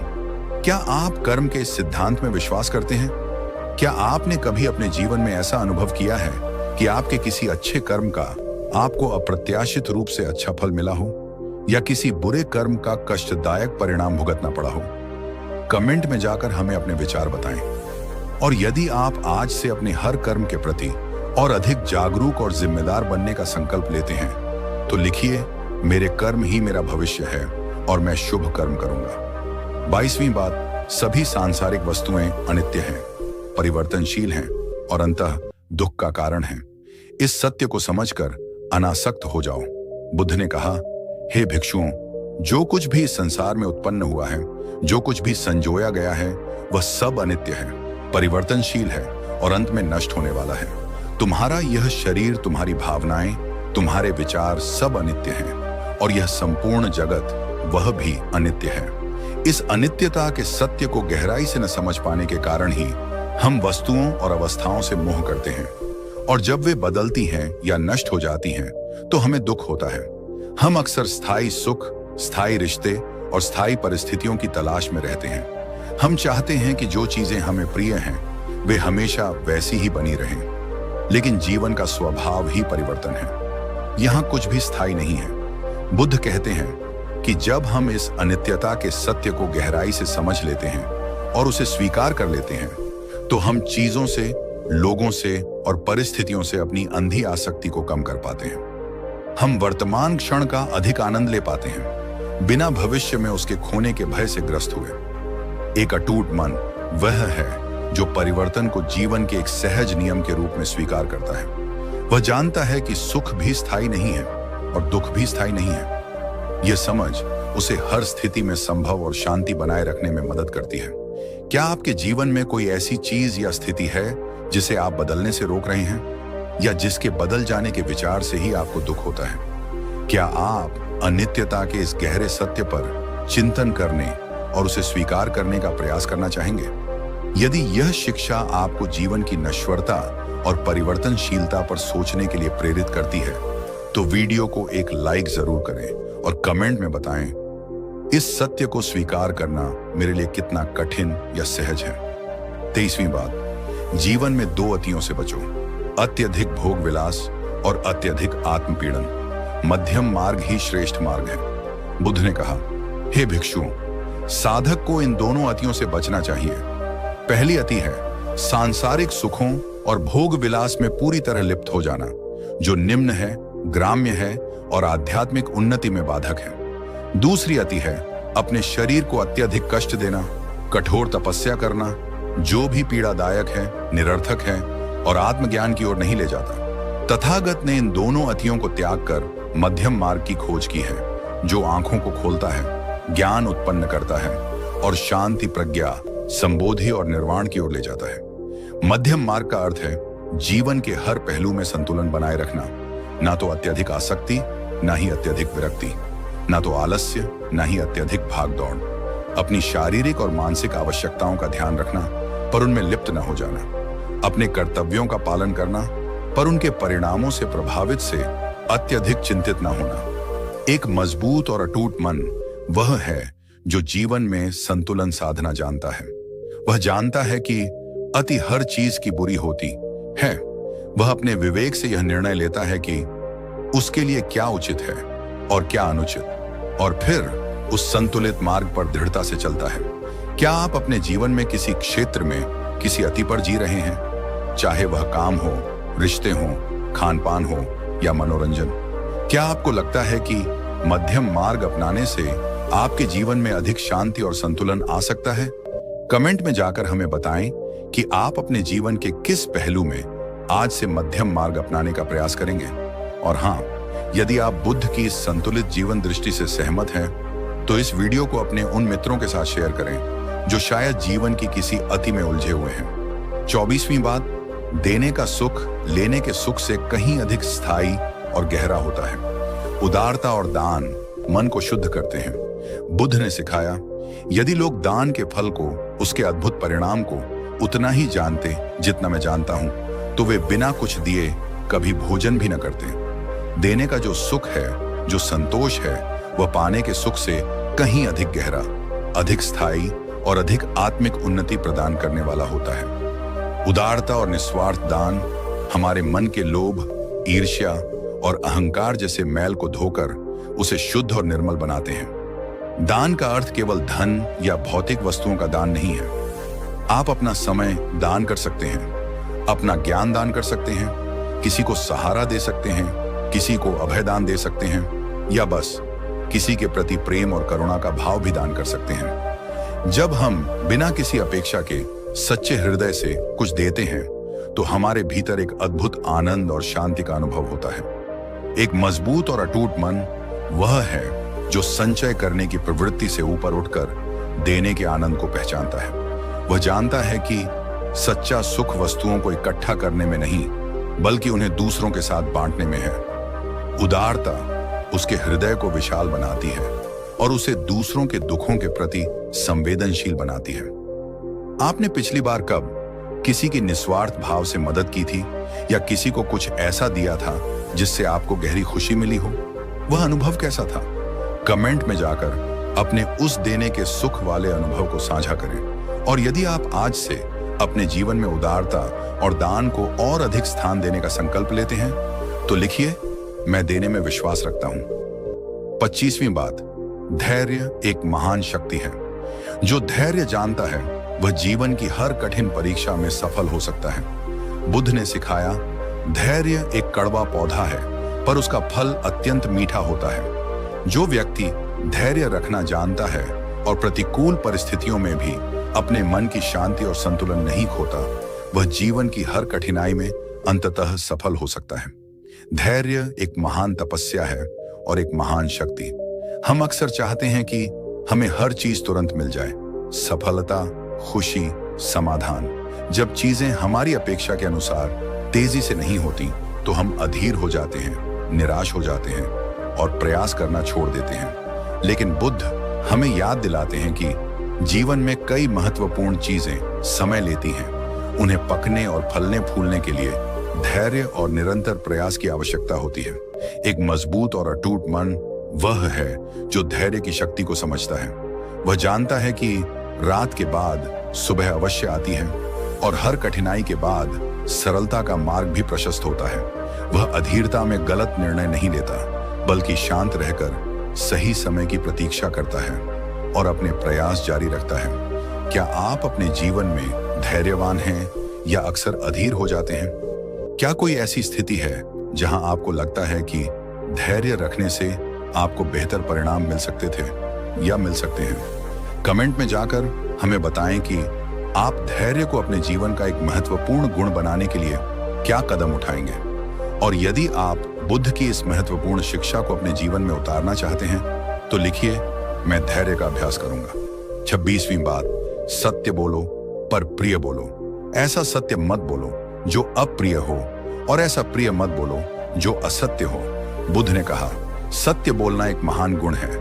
क्या आप कर्म के इस सिद्धांत में विश्वास करते हैं? क्या आपने कभी अपने जीवन में ऐसा अनुभव किया है कि आपके किसी अच्छे कर्म का आपको अप्रत्याशित रूप से अच्छा फल मिला हो, या किसी बुरे कर्म का कष्टदायक परिणाम भुगतना पड़ा हो? कमेंट में जाकर हमें अपने विचार बताएं। और यदि आप आज से अपने हर कर्म के प्रति और अधिक जागरूक और जिम्मेदार बनने का संकल्प लेते हैं तो लिखिए, मेरे कर्म ही मेरा भविष्य है और मैं शुभ कर्म करूंगा। 22वीं बात, सभी सांसारिक वस्तुएं अनित्य हैं, परिवर्तनशील हैं और अंततः दुख का कारण हैं। इस सत्य को समझकर अनासक्त हो जाओ। बुद्ध ने कहा, हे भिक्षुओं, जो कुछ भी इस संसार में उत्पन्न हुआ है, जो कुछ भी संजोया गया है, वह सब अनित्य है, परिवर्तनशील है और अंत में नष्ट होने वाला है। तुम्हारा यह शरीर, तुम्हारी भावनाएं, तुम्हारे विचार सब अनित्य हैं और यह संपूर्ण जगत वह भी अनित्य है। इस अनित्यता के सत्य को गहराई से न समझ पाने के कारण ही हम वस्तुओं और अवस्थाओं से मोह करते हैं, और जब वे बदलती हैं या नष्ट हो जाती हैं तो हमें दुख होता है। हम अक्सर स्थायी सुख, स्थायी रिश्ते और स्थायी परिस्थितियों की तलाश में रहते हैं। हम चाहते हैं कि जो चीजें हमें प्रिय हैं वे हमेशा वैसी ही बनी रहें, लेकिन जीवन का स्वभाव ही परिवर्तन है। यहाँ कुछ भी स्थायी नहीं है। बुद्ध कहते हैं कि जब हम इस अनित्यता के सत्य को गहराई से समझ लेते हैं और उसे स्वीकार कर लेते हैं तो हम चीजों से, लोगों से और परिस्थितियों से अपनी अंधी आसक्ति को कम कर पाते हैं। हम वर्तमान क्षण का अधिक आनंद ले पाते हैं, बिना भविष्य में उसके खोने के भय से ग्रस्त हुए। एक अटूट मन वह है जो परिवर्तन को जीवन के एक सहज नियम के रूप में स्वीकार करता है। वह जानता है कि सुख भी स्थायी नहीं है और दुख भी स्थायी नहीं है। यह समझ उसे हर स्थिति में संभव और शांति बनाए रखने में मदद करती है। क्या आपके जीवन में कोई ऐसी चीज या स्थिति है जिसे आप बदलने से रोक रहे हैं, या जिसके बदल जाने के विचार से ही आपको दुख होता है? क्या आप अनित्यता के इस गहरे सत्य पर चिंतन करने और उसे स्वीकार करने का प्रयास करना चाहेंगे? यदि यह शिक्षा आपको जीवन की नश्वरता और परिवर्तनशीलता पर सोचने के लिए प्रेरित करती है तो वीडियो को एक लाइक जरूर करें और कमेंट में बताएं, इस सत्य को स्वीकार करना मेरे लिए कितना कठिन या सहज है। 23वीं बात, जीवन में दो अतियों से बचो, अत्यधिक भोग विलास और अत्यधिक आत्मपीड़न। मध्यम मार्ग ही श्रेष्ठ मार्ग है। बुद्ध ने कहा, हे भिक्षुओं, साधक को इन दोनों अतियों से बचना चाहिए। पहली अति है सांसारिक सुखों और भोग विलास में पूरी तरह लिप्त हो जाना, जो निम्न है, ग्राम्य है और आध्यात्मिक उन्नति में बाधक है। दूसरी अति है अपने शरीर को अत्यधिक कष्ट देना, कठोर तपस्या करना, जो भी पीड़ादायक है, निरर्थक है और आत्मज्ञान की ओर नहीं ले जाता। तथागत ने इन दोनों अतियों को त्याग कर मध्यम मार्ग की खोज की है, जो आंखों को खोलता है, ज्ञान उत्पन्न करता है और शांति, प्रज्ञा संबोधि और निर्वाण की ओर ले जाता है। मध्यम मार्ग का अर्थ है जीवन के हर पहलू में संतुलन बनाए रखना, ना तो अत्यधिक आसक्ति, ना ही अत्यधिक विरक्ति, ना तो आलस्य, ना ही अत्यधिक भागदौड़। अपनी शारीरिक और मानसिक आवश्यकताओं का ध्यान रखना पर उनमें लिप्त न हो जाना, अपने कर्तव्यों का पालन करना पर उनके परिणामों से प्रभावित से अत्यधिक चिंतित न होना। एक मजबूत और अटूट मन वह है जो जीवन में संतुलन साधना जानता है। वह जानता है कि अति हर चीज की बुरी होती है। वह अपने विवेक से यह निर्णय लेता है कि उसके लिए क्या उचित है और क्या अनुचित, और फिर उस संतुलित मार्ग पर दृढ़ता से चलता है। क्या आप अपने जीवन में किसी क्षेत्र में किसी अति पर जी रहे हैं, चाहे वह काम हो, रिश्ते हो, खान पान हो या मनोरंजन? क्या आपको लगता है कि मध्यम मार्ग अपनाने से आपके जीवन में अधिक शांति और संतुलन आ सकता है? कमेंट में जाकर हमें बताएं कि आप अपने जीवन के किस पहलू में आज से मध्यम मार्ग अपनाने का प्रयास करेंगे। और हाँ, यदि आप बुद्ध की इस संतुलित जीवन दृष्टि से सहमत हैं, तो इस वीडियो को अपने उन मित्रों के साथ शेयर करें जो शायद जीवन की किसी अति में उलझे हुए हैं। 24वीं बात, देने का सुख लेने के सुख से कहीं अधिक स्थायी और गहरा होता है। उदारता और दान मन को शुद्ध करते हैं। बुद्ध ने सिखाया, यदि लोग दान के फल को, उसके अद्भुत परिणाम को उतना ही जानते जितना मैं जानता हूं, तो वे बिना कुछ दिए कभी भोजन भी न करते। देने का जो सुख है, जो संतोष है, वह पाने के सुख से कहीं अधिक गहरा, अधिक स्थायी और अधिक आत्मिक उन्नति प्रदान करने वाला होता है। उदारता और निस्वार्थ दान हमारे मन के लोभ, ईर्ष्या और अहंकार जैसे मैल को धोकर उसे शुद्ध और निर्मल बनाते हैं। दान का अर्थ केवल धन या भौतिक वस्तुओं का दान नहीं है। आप अपना समय दान कर सकते हैं, अपना ज्ञान दान कर सकते हैं, किसी को सहारा दे सकते हैं, किसी को अभय दान दे सकते हैं, या बस किसी के प्रति प्रेम और करुणा का भाव भी दान कर सकते हैं। जब हम बिना किसी अपेक्षा के सच्चे हृदय से कुछ देते हैं, तो हमारे भीतर एक अद्भुत आनंद और शांति का अनुभव होता है। एक मजबूत और अटूट मन वह है जो संचय करने की प्रवृत्ति से ऊपर उठकर देने के आनंद को पहचानता है। वह जानता है कि सच्चा सुख वस्तुओं को इकट्ठा करने में नहीं, बल्कि उन्हें दूसरों के साथ बांटने में है। उदारता उसके हृदय को विशाल बनाती है और उसे दूसरों के दुखों के प्रति संवेदनशील बनाती है। आपने पिछली बार कब किसी की निस्वार्थ भाव से मदद की थी, या किसी को कुछ ऐसा दिया था जिससे आपको गहरी खुशी मिली हो? वह अनुभव कैसा था? कमेंट में जाकर अपने उस देने के सुख वाले अनुभव को साझा करें। और यदि आप आज से अपने जीवन में उदारता और दान को और अधिक स्थान देने का संकल्प लेते हैं, तो लिखिए, मैं देने में विश्वास रखता हूं। 25वीं बात, धैर्य एक महान शक्ति है। जो धैर्य जानता है वह जीवन की हर कठिन परीक्षा में सफल हो सकता है। बुद्ध ने सिखाया, धैर्य एक कड़वा पौधा है, पर उसका फल अत्यंत मीठा होता है। जो व्यक्ति धैर्य रखना जानता है और प्रतिकूल परिस्थितियों में भी अपने मन की शांति और संतुलन नहीं खोता, वह जीवन की हर कठिनाई में अंततः सफल हो सकता है। धैर्य एक महान तपस्या है और एक महान शक्ति। हम अक्सर चाहते हैं कि हमें हर चीज तुरंत मिल जाए, सफलता, खुशी, समाधान। जब चीजें हमारी अपेक्षा के अनुसार तेजी से नहीं होती, तो हम अधीर हो जाते हैं, निराश हो जाते हैं और प्रयास करना छोड़ देते हैं। लेकिन बुद्ध हमें याद दिलाते हैं कि जीवन में कई महत्वपूर्ण चीजें समय लेती हैं। उन्हें पकने और फलने फूलने के लिए धैर्य और निरंतर प्रयास की आवश्यकता होती है। एक मजबूत और अटूट मन वह है जो धैर्य की शक्ति को समझता है। वह जानता है कि रात के बाद सुबह अवश्य आती है और हर कठिनाई के बाद सरलता का मार्ग भी प्रशस्त होता है। वह अधीरता में गलत निर्णय नहीं लेता, बल्कि शांत रहकर सही समय की प्रतीक्षा करता है और अपने प्रयास जारी रखता है। क्या आप अपने जीवन में धैर्यवान हैं या अक्सर अधीर हो जाते हैं? क्या कोई ऐसी स्थिति है जहां आपको लगता है कि धैर्य रखने से आपको बेहतर परिणाम मिल सकते थे या मिल सकते हैं? कमेंट में जाकर हमें बताएं कि आप धैर्य को अपने जीवन का एक महत्वपूर्ण गुण बनाने के लिए क्या कदम उठाएंगे। और यदि आप बुद्ध की इस महत्वपूर्ण शिक्षा को अपने जीवन में उतारना चाहते हैं, तो लिखिए, मैं धैर्य का अभ्यास करूंगा। 26वीं बात, सत्य बोलो पर प्रिय बोलो। ऐसा सत्य मत बोलो जो अप्रिय हो, और ऐसा प्रिय मत बोलो जो असत्य हो। बुद्ध ने कहा, सत्य बोलना एक महान गुण है,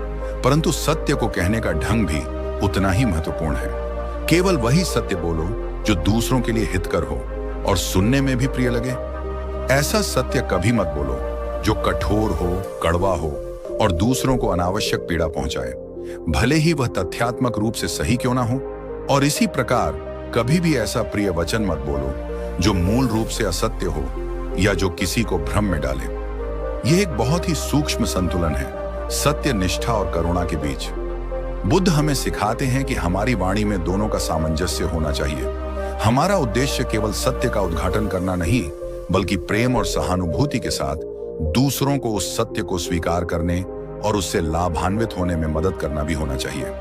परंतु सत्य को कहने का ढंग भी उतना ही महत्वपूर्ण है। केवल वही सत्य बोलो जो दूसरों के लिए हितकर हो और सुनने में भी प्रिय लगे। ऐसा सत्य कभी मत बोलो जो कठोर हो, कड़वा हो और दूसरों को अनावश्यक पीड़ा पहुंचाए, भले ही वह तथ्यात्मक रूप से सही क्यों ना हो। और इसी प्रकार कभी भी ऐसा प्रिय वचन मत बोलो जो मूल रूप से असत्य हो या जो किसी को भ्रम में डाले। यह एक बहुत ही सूक्ष्म संतुलन है सत्य, निष्ठा और करुणा के बीच। बुद्ध हमें सिखाते हैं कि हमारी वाणी में दोनों का सामंजस्य होना चाहिए। हमारा उद्देश्य केवल सत्य का उद्घाटन करना नहीं, बल्कि प्रेम और सहानुभूति के साथ दूसरों को उस सत्य को स्वीकार करने और उससे लाभान्वित होने में मदद करना भी होना चाहिए।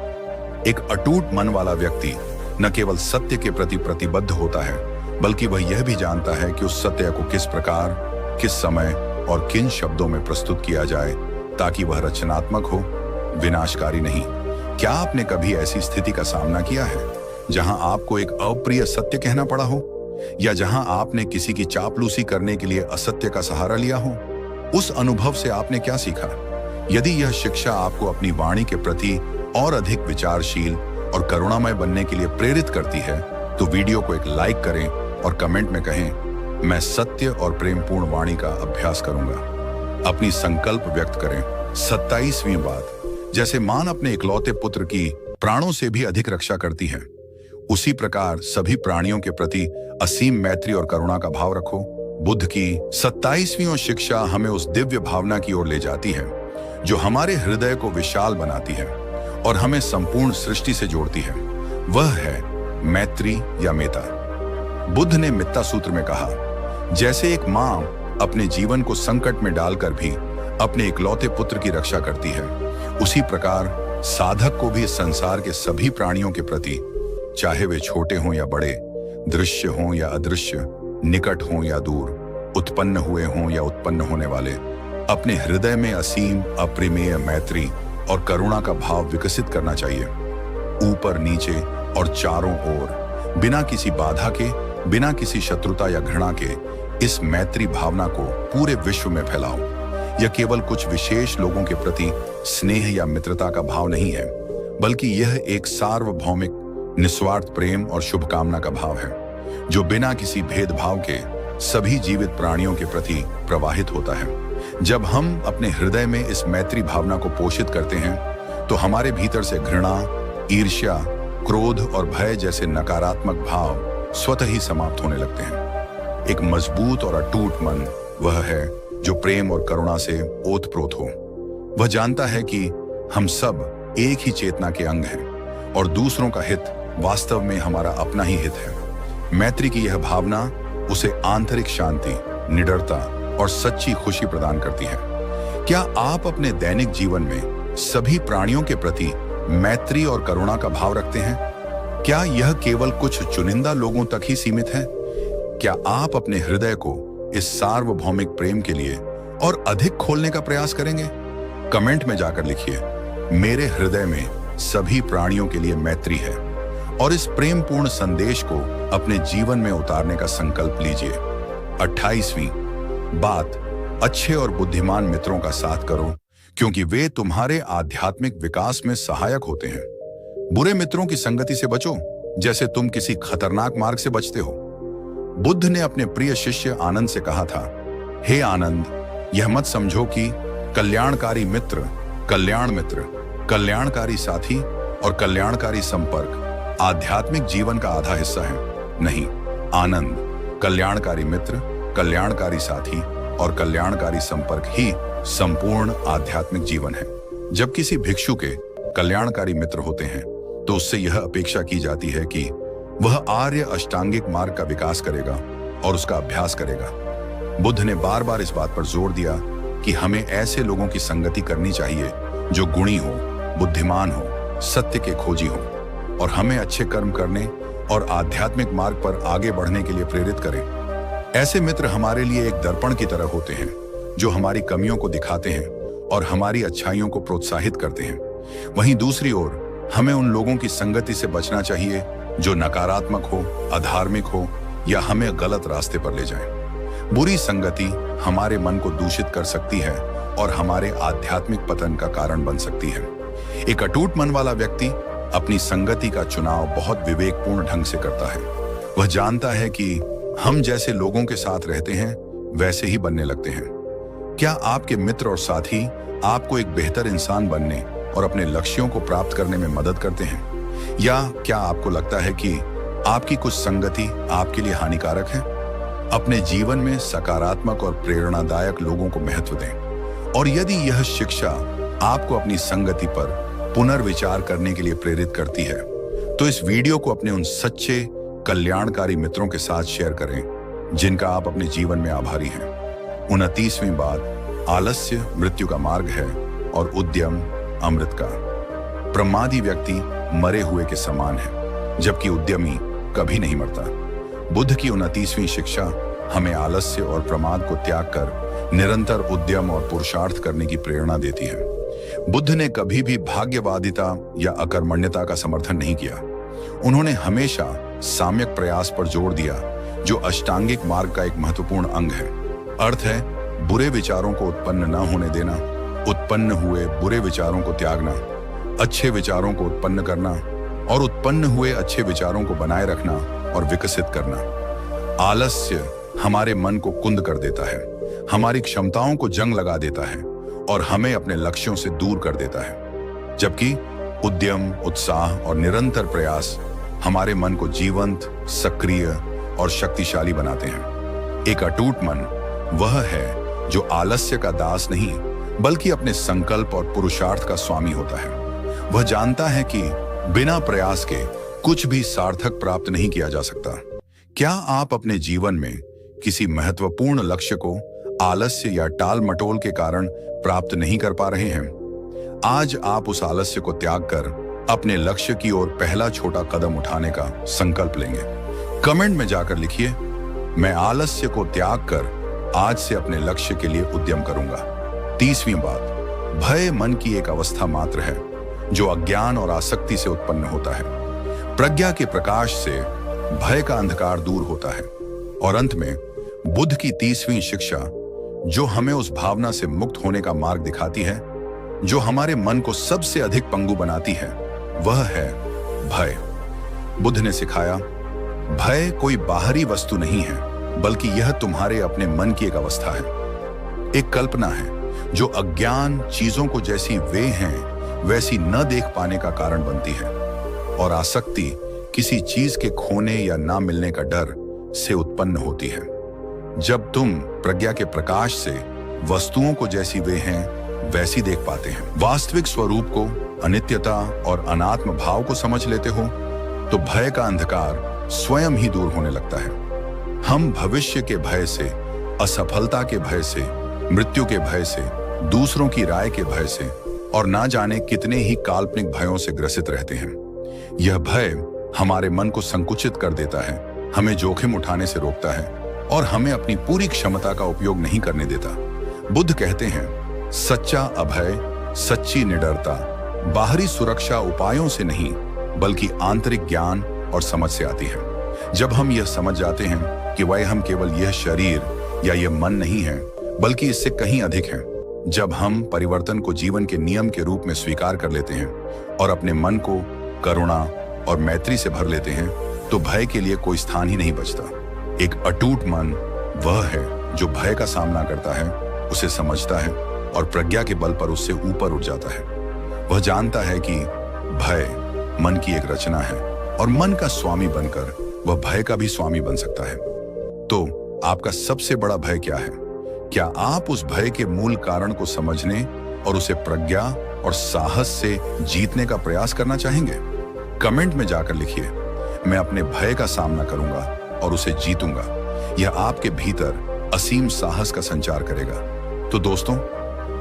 एक अटूट मन वाला व्यक्ति न केवल सत्य के प्रति प्रतिबद्ध होता है, बल्कि वह यह भी जानता है कि उस सत्य को किस प्रकार, किस समय और किन शब्दों में प्रस्तुत किया जाए ताकि वह रचनात्मक हो, विनाशकारी नहीं। क्या आपने कभी ऐसी स्थिति का सामना किया है जहां आपको एक अप्रिय सत्य कहना पड़ा हो, या जहां आपने किसी की चापलूसी करने के लिए असत्य का सहारा लिया हो? उस अनुभव से आपने क्या सीखा? यदि यह शिक्षा आपको अपनी वाणी के प्रति और अधिक विचारशील और करुणामय बनने के लिए प्रेरित करती है, तो वीडियो को एक लाइक करें और कमेंट में कहें, मैं सत्य और प्रेमपूर्ण वाणी का अभ्यास करूंगा। अपनी संकल्प व्यक्त करें। 27वीं बात, जैसे मां अपने इकलौते पुत्र की प्राणों से भी अधिक रक्षा करती है, उसी प्रकार सभी प्राणियों के प्रति असीम मैत्री और करुणा का भाव रखो। बुद्ध की 27वीं शिक्षा हमें उस दिव्य भावना की ओर ले जाती है जो हमारे हृदय को विशाल बनाती है और हमें संपूर्ण सृष्टि से जोड़ती है। वह है मैत्री या मेता। बुद्ध ने मित्ता सूत्र में कहा, जैसे एक मां अपने जीवन को संकट में डालकर भी अपने इकलौते पुत्र की रक्षा करती है, उसी प्रकार साधक को भी संसार के सभी प्राणियों के प्रति, चाहे वे छोटे हों या बड़े, दृश्य हों या अदृश्य, निकट हों या दूर, उत्पन्न हुए हों या उत्पन्न होने वाले, अपने हृदय में असीम अप्रिमेय मैत्री और करुणा का भाव विकसित करना चाहिए। ऊपर नीचे और चारों ओर, बिना किसी बाधा के, बिना किसी शत्रुता या घृणा के इस मैत्री भावना को पूरे विश्व में फैलाओ। यह केवल कुछ विशेष लोगों के प्रति स्नेह या मित्रता का भाव नहीं है, बल्कि यह एक सार्वभौमिक निस्वार्थ प्रेम और शुभकामना का भाव है जो बिना किसी भेदभाव के सभी जीवित प्राणियों के प्रति प्रवाहित होता है। जब हम अपने हृदय में इस मैत्री भावना को पोषित करते हैं, तो हमारे भीतर से घृणा, ईर्ष्या, क्रोध और भय जैसे नकारात्मक भाव स्वतः ही समाप्त होने लगते हैं। एक मजबूत और अटूट मन वह है जो प्रेम और करुणा से ओतप्रोत हो। वह जानता है कि हम सब एक ही चेतना के अंग हैं और दूसरों का हित वास्तव में हमारा अपना ही हित है। मैत्री की यह भावना उसे आंतरिक शांति, निडरता और सच्ची खुशी प्रदान करती है। क्या आप अपने दैनिक जीवन में सभी प्राणियों के प्रति मैत्री और करुणा का भाव रखते हैं? क्या यह केवल कुछ चुनिंदा लोगों तक ही सीमित है? क्या आप अपने हृदय को इस सार्वभौमिक प्रेम के लिए और अधिक खोलने का प्रयास करेंगे? कमेंट में जाकर लिखिए, मेरे हृदय में सभी प्राणियों के लिए मैत्री है, और इस प्रेमपूर्ण संदेश को अपने जीवन में उतारने का संकल्प लीजिए। 28वीं बात, अच्छे और बुद्धिमान मित्रों का साथ करो, क्योंकि वे तुम्हारे आध्यात्मिक विकास में सहायक होते हैं। बुरे मित्रों की संगति से बचो, जैसे तुम किसी खतरनाक मार्ग से बचते हो। बुद्ध ने अपने प्रिय शिष्य आनंद से कहा था, हे आनंद, यह मत समझो कि कल्याणकारी मित्र, कल्याण मित्र, कल्याणकारी साथी और कल्याणकारी संपर्क आध्यात्मिक जीवन का आधा हिस्सा है। नहीं, आनंद, कल्याणकारी मित्र, कल्याणकारी साथी और कल्याणकारी संपर्क ही संपूर्ण आध्यात्मिक जीवन है। जब किसी भिक्षु के कल्याणकारी मित्र होते हैं, तो उससे यह अपेक्षा की जाती है कि वह आर्य अष्टांगिक मार्ग का विकास करेगा और उसका अभ्यास करेगा। बुद्ध ने बार बार इस बात पर जोर दिया कि हमें ऐसे लोगों की संगति करनी चाहिए जो गुणी हो, बुद्धिमान हो, सत्य के खोजी हो और हमें अच्छे कर्म करने और आध्यात्मिक मार्ग पर आगे बढ़ने के लिए प्रेरित करें। ऐसे मित्र हमारे लिए एक दर्पण की तरह होते हैं जो हमारी कमियों को दिखाते हैं और हमारी अच्छाइयों को प्रोत्साहित करते हैं। वहीं दूसरी ओर हमें उन लोगों की संगति से बचना चाहिए जो नकारात्मक हो, अधार्मिक हो या हमें गलत रास्ते पर ले जाए। बुरी संगति हमारे मन को दूषित कर सकती है और हमारे आध्यात्मिक पतन का कारण बन सकती है। एक अटूट मन वाला व्यक्ति अपनी संगति का चुनाव बहुत विवेकपूर्ण ढंग से करता है। वह जानता है कि हम जैसे लोगों के साथ रहते हैं वैसे ही बनने लगते हैं। क्या आपके मित्र और साथी आपको एक बेहतर इंसान बनने और अपने लक्ष्यों को प्राप्त करने में मदद करते हैं, या क्या आपको लगता है कि आपकी कुछ संगति आपके लिए हानिकारक है? अपने जीवन में सकारात्मक और प्रेरणादायक लोगों को महत्व दें, और यदि यह शिक्षा आपको अपनी संगति पर पुनर्विचार करने के लिए प्रेरित करती है तो इस वीडियो को अपने उन सच्चे कल्याणकारी मित्रों के साथ शेयर करें जिनका आप अपने जीवन में आभारी हैं। 29वीं बात, आलस्य मृत्यु का मार्ग है और उद्यम अमृत का। प्रमादी व्यक्ति मरे हुए के समान है, जबकि उद्यमी कभी नहीं मरता। बुद्ध की 29वीं शिक्षा हमें आलस्य और प्रमाद को त्याग कर निरंतर उद्यम और पुरुषार्थ करने की प्रेरणा देती है। बुद्ध ने कभी भी भाग्यवादिता या अकर्मण्यता का समर्थन नहीं किया। उन्होंने हमेशा साम्यक प्रयास पर जोर दिया, जो अष्टांगिक मार्ग का एक महत्वपूर्ण अंग है। अर्थ है बुरे विचारों को उत्पन्न न होने देना, उत्पन्न हुए बुरे विचारों को त्यागना, अच्छे विचारों को उत्पन्न करना और उत्पन्न हुए अच्छे विचारों को बनाए रखना और विकसित करना। आलस्य हमारे मन को कुंद कर देता है, हमारी क्षमताओं को जंग लगा देता है और हमें अपने लक्ष्यों से दूर कर देता है, जबकि उद्यम, उत्साह और निरंतर प्रयास हमारे मन को जीवंत, सक्रिय और शक्तिशाली बनाते हैं। एक अटूट मन वह है जो आलस्य का दास नहीं बल्कि अपने संकल्प और पुरुषार्थ का स्वामी होता है। वह जानता है कि बिना प्रयास के कुछ भी सार्थक प्राप्त नहीं किया जा सकता। क्या आप अपने जीवन में किसी महत्वपूर्ण लक्ष्य को आलस्य या टाल मटोल के कारण प्राप्त नहीं कर पा रहे हैं? आज आप उस आलस्य को त्याग कर अपने लक्ष्य की ओर पहला छोटा कदम उठाने का संकल्प लेंगे। कमेंट में जाकर लिखिए, मैं आलस्य को त्याग कर आज से अपने लक्ष्य के लिए उद्यम करूंगा। 30वीं बात, भय मन की एक अवस्था मात्र है जो अज्ञान और आसक्ति से उत्पन्न होता है। प्रज्ञा के प्रकाश से भय का अंधकार दूर होता है। और अंत में बुद्ध की 30वीं शिक्षा जो हमें उस भावना से मुक्त होने का मार्ग दिखाती है जो हमारे मन को सबसे अधिक पंगु बनाती है, वह है भय। बुद्ध ने सिखाया, भय कोई बाहरी वस्तु नहीं है बल्कि यह तुम्हारे अपने मन की एक अवस्था है, एक कल्पना है जो अज्ञान चीजों को जैसी वे हैं वैसी न देख पाने का कारण बनती है, और आसक्ति किसी चीज के खोने या ना मिलने का डर से उत्पन्न होती है। जब तुम प्रज्ञा के प्रकाश से वस्तुओं को जैसी वे हैं वैसी देख पाते हैं, वास्तविक स्वरूप को, अनित्यता और अनात्म भाव को समझ लेते हो, तो भय का अंधकार स्वयं ही दूर होने लगता है। हम भविष्य के भय से, असफलता के भय से, मृत्यु के भय से, दूसरों की राय के भय से और ना जाने कितने ही काल्पनिक भयों से ग्रसित रहते हैं। यह भय हमारे मन को संकुचित कर देता है, हमें जोखिम उठाने से रोकता है और हमें अपनी पूरी क्षमता का उपयोग नहीं करने देता। बुद्ध कहते हैं, सच्चा अभय, सच्ची निडरता बाहरी सुरक्षा उपायों से नहीं बल्कि आंतरिक ज्ञान और समझ से आती है। जब हम यह समझ जाते हैं कि वह हम केवल यह शरीर या यह मन नहीं है बल्कि इससे कहीं अधिक हैं, जब हम परिवर्तन को जीवन के नियम के रूप में स्वीकार कर लेते हैं और अपने मन को करुणा और मैत्री से भर लेते हैं, तो भय के लिए कोई स्थान ही नहीं बचता। एक अटूट मन वह है जो भय का सामना करता है, उसे समझता है और प्रज्ञा के बल पर उससे ऊपर उठ जाता है। वह जानता है कि भय मन की एक रचना है और मन का स्वामी बनकर वह भय का भी स्वामी बन सकता है। तो आपका सबसे बड़ा भय क्या है? क्या आप उस भय के मूल कारण को समझने और उसे प्रज्ञा और साहस से जीतने का प्रयास करना चाहेंगे? कमेंट में जाकर लिखिए, मैं अपने भय का सामना करूंगा और उसे जीतूंगा। यह आपके भीतर असीम साहस का संचार करेगा। तो दोस्तों,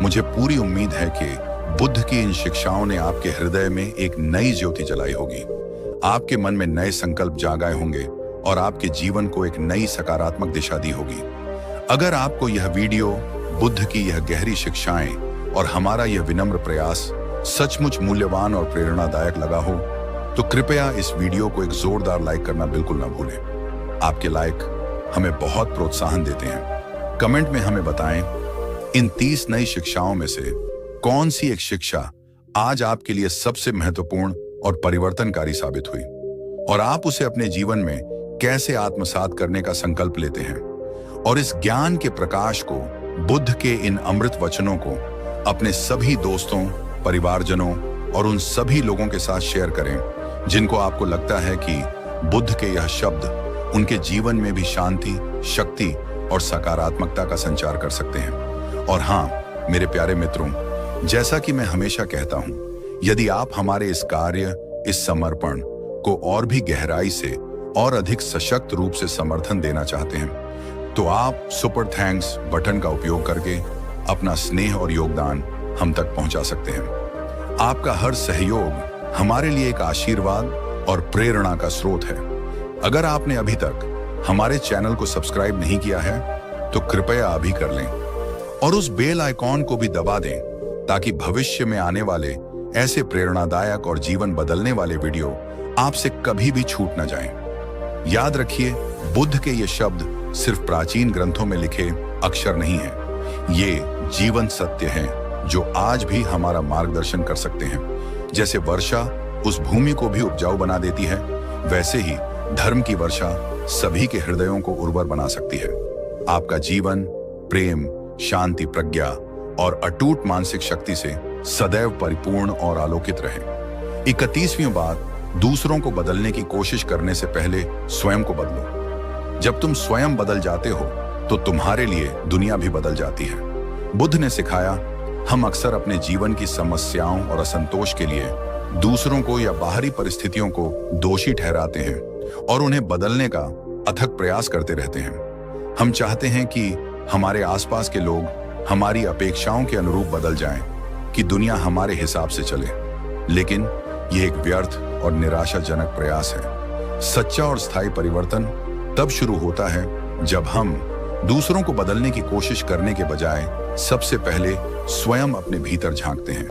मुझे पूरी उम्मीद है कि बुद्ध की इन शिक्षाओं ने आपके हृदय में एक नई ज्योति जलाई होगी, आपके मन में नए संकल्प जागाए होंगे और आपके जीवन को एक नई सकारात्मक दिशा दी होगी। अगर आपको यह वीडियो, बुद्ध की यह गहरी शिक्षाएं और हमारा यह विनम्र प्रयास सचमुच मूल्यवान और प्रेरणादायक लगा हो तो कृपया इस वीडियो को एक जोरदार लाइक करना बिल्कुल ना भूलें। आपके लाइक हमें बहुत प्रोत्साहन देते हैं। कमेंट में हमें बताएं इन 30 नई शिक्षाओं में से कौन सी एक शिक्षा आज आपके लिए सबसे महत्वपूर्ण और परिवर्तनकारी साबित हुई और आप उसे अपने जीवन में कैसे आत्मसात करने का संकल्प लेते हैं। और इस ज्ञान के प्रकाश को, बुद्ध के इन अमृत वचनों को अपने सभी दोस्तों, परिवारजनों और उन सभी लोगों के साथ शेयर करें जिनको आपको लगता है कि बुद्ध के यह शब्द उनके जीवन में भी शांति, शक्ति और सकारात्मकता का संचार कर सकते हैं। और हाँ मेरे प्यारे मित्रों, जैसा कि मैं हमेशा कहता हूं, यदि आप हमारे इस कार्य, इस समर्पण को और भी गहराई से और अधिक सशक्त रूप से समर्थन देना चाहते हैं तो आप सुपर थैंक्स बटन का उपयोग करके अपना स्नेह और योगदान हम तक पहुंचा सकते हैं। आपका हर सहयोग हमारे लिए एक आशीर्वाद और प्रेरणा का स्रोत है। अगर आपने अभी तक हमारे चैनल को सब्सक्राइब नहीं किया है तो कृपया अभी कर लें और उस बेल आइकॉन को भी दबा दें ताकि भविष्य में आने वाले ऐसे प्रेरणादायक और जीवन बदलने वाले वीडियो आपसे कभी भी छूट न जाएं। याद रखिए, बुद्ध के ये शब्द सिर्फ प्राचीन ग्रंथों में लिखे अक्षर नहीं हैं। ये जीवन सत्य हैं जो आज भी हमारा मार्गदर्शन कर सकते हैं। जैसे वर्षा उस भूमि को भी उपजाऊ बना देती है, वैसे ही धर्म की वर्षा सभी के हृदयों को उर्वर बना सकती है। आपका जीवन प्रेम, शांति, प्रज्ञा और अटूट मानसिक शक्ति से सदैव परिपूर्ण और आलोकित रहे। 31वीं बात, दूसरों को बदलने की कोशिश करने से पहले स्वयं को बदलो। जब तुम स्वयं बदल जाते हो तो तुम्हारे लिए दुनिया भी बदल जाती है। बुद्ध ने सिखाया, हम अक्सर अपने जीवन की समस्याओं और असंतोष के लिए दूसरों को या बाहरी परिस्थितियों को दोषी ठहराते हैं और उन्हें बदलने का अथक प्रयास करते रहते हैं। हम चाहते हैं कि हमारे आसपास के लोग हमारी अपेक्षाओं के अनुरूप बदल जाएं, कि दुनिया हमारे हिसाब से चले, लेकिन यह एक व्यर्थ और निराशाजनक प्रयास है। सच्चा और स्थायी परिवर्तन तब शुरू होता है जब हम दूसरों को बदलने की कोशिश करने के बजाय सबसे पहले स्वयं अपने भीतर झांकते हैं,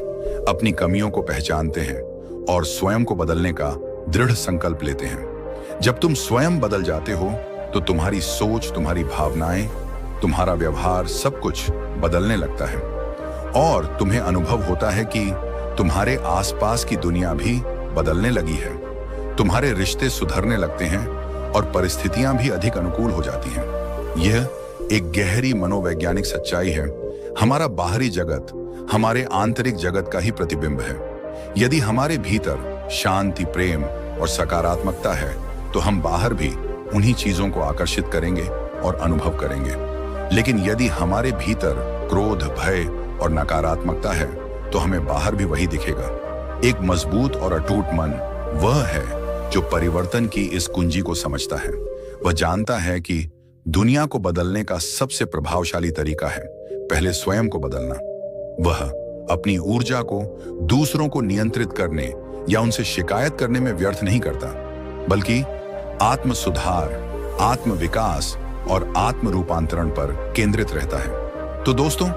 अपनी कमियों को पहचानते हैं और स्वयं को बदलने का दृढ़ संकल्प लेते हैं। जब तुम स्वयं बदल जाते हो तो तुम्हारी सोच, तुम्हारी भावनाएं, तुम्हारा व्यवहार, सब कुछ बदलने लगता है और तुम्हें अनुभव होता है कि तुम्हारे आसपास की दुनिया भी बदलने लगी है। तुम्हारे रिश्ते सुधरने लगते हैं और परिस्थितियां भी अधिक अनुकूल हो जाती हैं। यह एक गहरी मनोवैज्ञानिक सच्चाई है। हमारा बाहरी जगत हमारे आंतरिक जगत का ही प्रतिबिंब है। यदि हमारे भीतर शांति, प्रेम और सकारात्मकता है तो हम बाहर भी उन्हीं चीजों को आकर्षित करेंगे और अनुभव करेंगे। लेकिन यदि हमारे भीतर क्रोध, भय और नकारात्मकता है तो हमें बाहर भी वही दिखेगा। एक मजबूत और अटूट मन वह है जो परिवर्तन की इस कुंजी को समझता है। वह जानता है कि दुनिया को बदलने का सबसे प्रभावशाली तरीका है पहले स्वयं को बदलना। वह अपनी ऊर्जा को दूसरों को नियंत्रित करने या उनसे शिकायत करने में व्यर्थ नहीं करता, बल्कि आत्म सुधार, आत्म विकास और आत्म रूपांतरण पर केंद्रित रहता है। तो दोस्तों,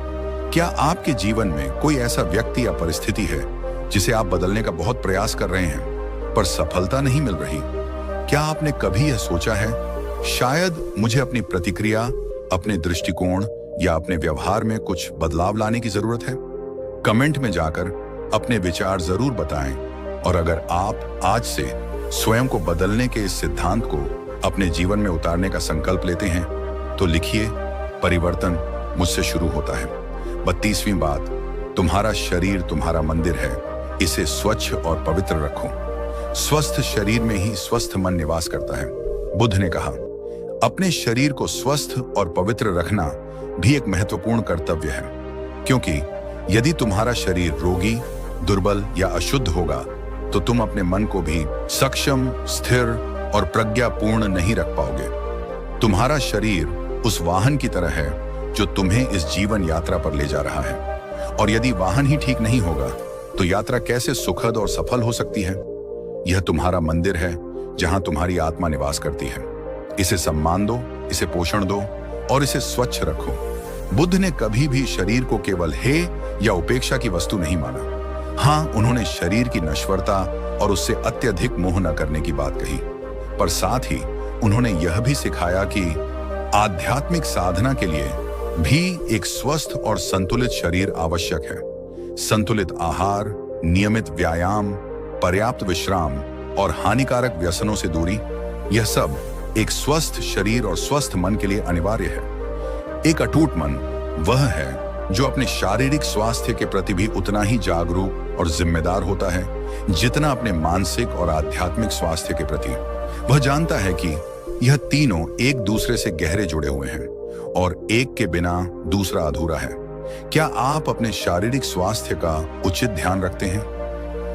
क्या आपके जीवन में कोई ऐसा व्यक्ति या परिस्थिति है जिसे आप बदलने का बहुत प्रयास कर रहे हैं पर सफलता नहीं मिल रही? क्या आपने कभी यह सोचा है, शायद मुझे अपनी प्रतिक्रिया, अपने दृष्टिकोण या अपने व्यवहार में कुछ बदलाव लाने की जरूरत है? कमेंट में जाकर अपने विचार जरूर बताएं और अगर आप आज से स्वयं को बदलने के इस सिद्धांत को अपने जीवन में उतारने का संकल्प लेते हैं तो लिखिए, परिवर्तन मुझसे शुरू होता है। 32वीं बात, तुम्हारा शरीर तुम्हारा मंदिर है, इसे स्वच्छ और पवित्र रखो। स्वस्थ शरीर में ही स्वस्थ मन निवास करता है। बुद्ध ने कहा, अपने शरीर को स्वस्थ और पवित्र रखना भी एक महत्वपूर्ण कर्तव्य है, क्योंकि यदि तुम्हारा शरीर रोगी, दुर्बल या अशुद्ध होगा तो तुम अपने मन को भी सक्षम, स्थिर और प्रज्ञापूर्ण नहीं रख पाओगे। तुम्हारा शरीर उस वाहन की तरह है जो तुम्हें इस जीवन यात्रा पर ले जा रहा है, और यदि वाहन ही ठीक नहीं होगा तो यात्रा कैसे सुखद और सफल हो सकती है? यह तुम्हारा मंदिर है जहां तुम्हारी आत्मा निवास करती है। इसे सम्मान दो, इसे पोषण दो और इसे स्वच्छ रखो। बुद्ध ने कभी भी शरीर को केवल हे या उपेक्षा की वस्तु नहीं माना। हाँ, उन्होंने शरीर की नश्वरता और उससे अत्यधिक मोह न करने की बात कही, पर साथ ही उन्होंने यह भी सिखाया कि आध्यात्मिक साधना के लिए भी एक स्वस्थ और संतुलित शरीर आवश्यक है। संतुलित आहार, नियमित व्यायाम, पर्याप्त विश्राम और हानिकारक व्यसनों से दूरी, यह सब एक स्वस्थ शरीर और स्वस्थ मन के लिए अनिवार्य है। एक अटूट मन वह है जो अपने शारीरिक स्वास्थ्य के प्रति भी उतना ही जागरूक और जिम्मेदार होता है जितना अपने मानसिक और आध्यात्मिक स्वास्थ्य के प्रति। वह जानता है कि यह तीनों एक दूसरे से गहरे जुड़े हुए हैं और एक के बिना दूसरा अधूरा है। क्या आप अपने शारीरिक स्वास्थ्य का उचित ध्यान रखते हैं?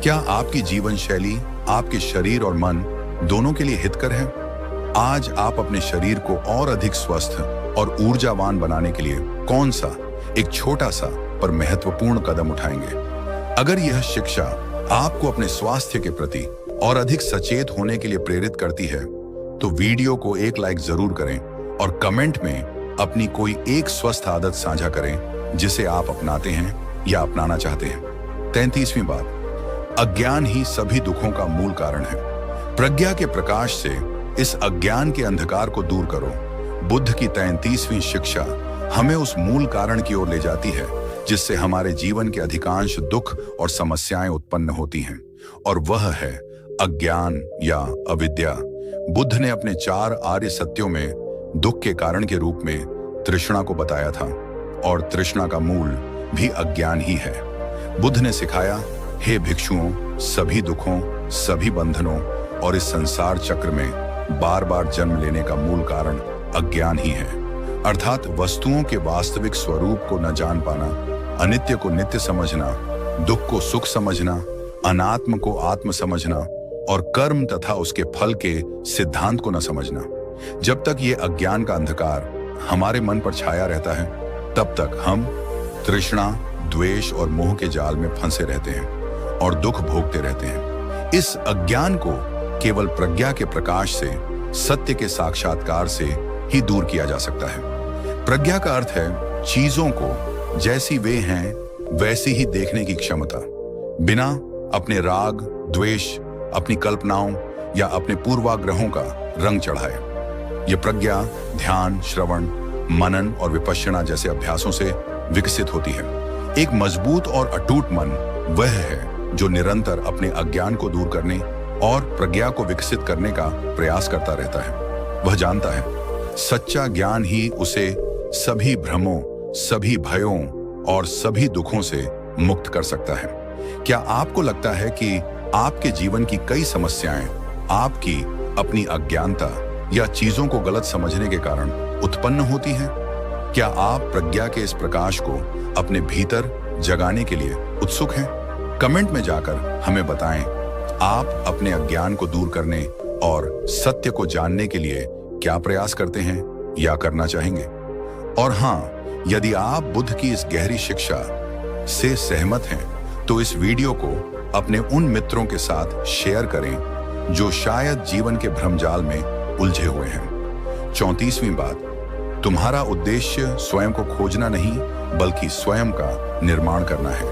क्या आपकी जीवन शैली आपके शरीर और मन दोनों के लिए हितकर है? आज आप अपने शरीर को और अधिक स्वस्थ और ऊर्जावान बनाने के लिए कौन सा एक छोटा सा पर महत्वपूर्ण कदम उठाएंगे? अगर यह शिक्षा आपको अपने स्वास्थ्य के प्रति और अधिक सचेत होने के लिए प्रेरित करती है तो वीडियो को एक लाइक जरूर करें और कमेंट में अपनी कोई एक स्वस्थ आदत साझा करें जिसे आप अपनाते हैं या अपनाना चाहते हैं। 33वीं बात, अज्ञान ही सभी दुखों का मूल कारण है। प्रज्ञा के प्रकाश से इस अज्ञान के अंधकार को दूर करो। बुद्ध की 33वीं शिक्षा हमें उस मूल कारण की ओर ले जाती है जिससे हमारे जीवन के अधिकांश दुख और समस्याएं उत्पन्न होती हैं, और वह है अज्ञान या अविद्या। बुद्ध ने अपने 4 आर्य सत्यों में दुख के कारण के रूप में तृष्णा को बताया था, और तृष्णा का मूल भी अज्ञान ही है। बुद्ध ने सिखाया, हे भिक्षुओं, सभी दुखों, सभी बंधनों और इस संसार चक्र में बार बार जन्म लेने का मूल कारण अज्ञान ही है। अर्थात वस्तुओं के वास्तविक स्वरूप को न जान पाना, अनित्य को नित्य समझना, दुख को सुख समझना, अनात्म को आत्म समझना और कर्म तथा उसके फल के सिद्धांत को न समझना। जब तक ये अज्ञान का अंधकार हमारे मन पर छाया रहता है तब तक हम तृष्णा, द्वेष और मोह के जाल में फंसे रहते हैं और दुख भोगते रहते हैं। इस अज्ञान को केवल प्रज्ञा के प्रकाश से, सत्य के साक्षात्कार से ही दूर किया जा सकता है। प्रज्ञा का अर्थ है चीजों को जैसी वे हैं वैसी ही देखने की क्षमता, बिना अपने राग, द्वेष, अपनी कल्पनाओं या अपने पूर्वाग्रहों का रंग चढ़ाए। यह प्रज्ञा ध्यान, श्रवण, मनन और विपश्यना जैसे अभ्यासों से विकसित होती है। एक मजबूत और अटूट मन वह है जो निरंतर अपने अज्ञान को दूर करने और प्रज्ञा को विकसित करने का प्रयास करता रहता है। वह जानता है सच्चा ज्ञान ही उसे सभी भ्रमों, सभी भयों और सभी दुखों से मुक्त कर सकता है। क्या आपको लगता है कि आपके जीवन की कई समस्याएं आपकी अपनी अज्ञानता या चीजों को गलत समझने के कारण उत्पन्न होती हैं? क्या आप प्रज्ञा के इस प्रकाश को अपने भीतर जगाने के लिए उत्सुक हैं? कमेंट में जाकर हमें बताएं, आप अपने अज्ञान को दूर करने और सत्य को जानने के लिए क्या प्रयास करते हैं या करना चाहेंगे। और हाँ, यदि आप बुद्ध की इस गहरी शिक्षा से सहमत हैं तो इस वीडियो को अपने उन मित्रों के साथ शेयर करें जो शायद जीवन के भ्रमजाल में उलझे हुए हैं। 34वीं बात, तुम्हारा उद्देश्य स्वयं को खोजना नहीं बल्कि स्वयं का निर्माण करना है।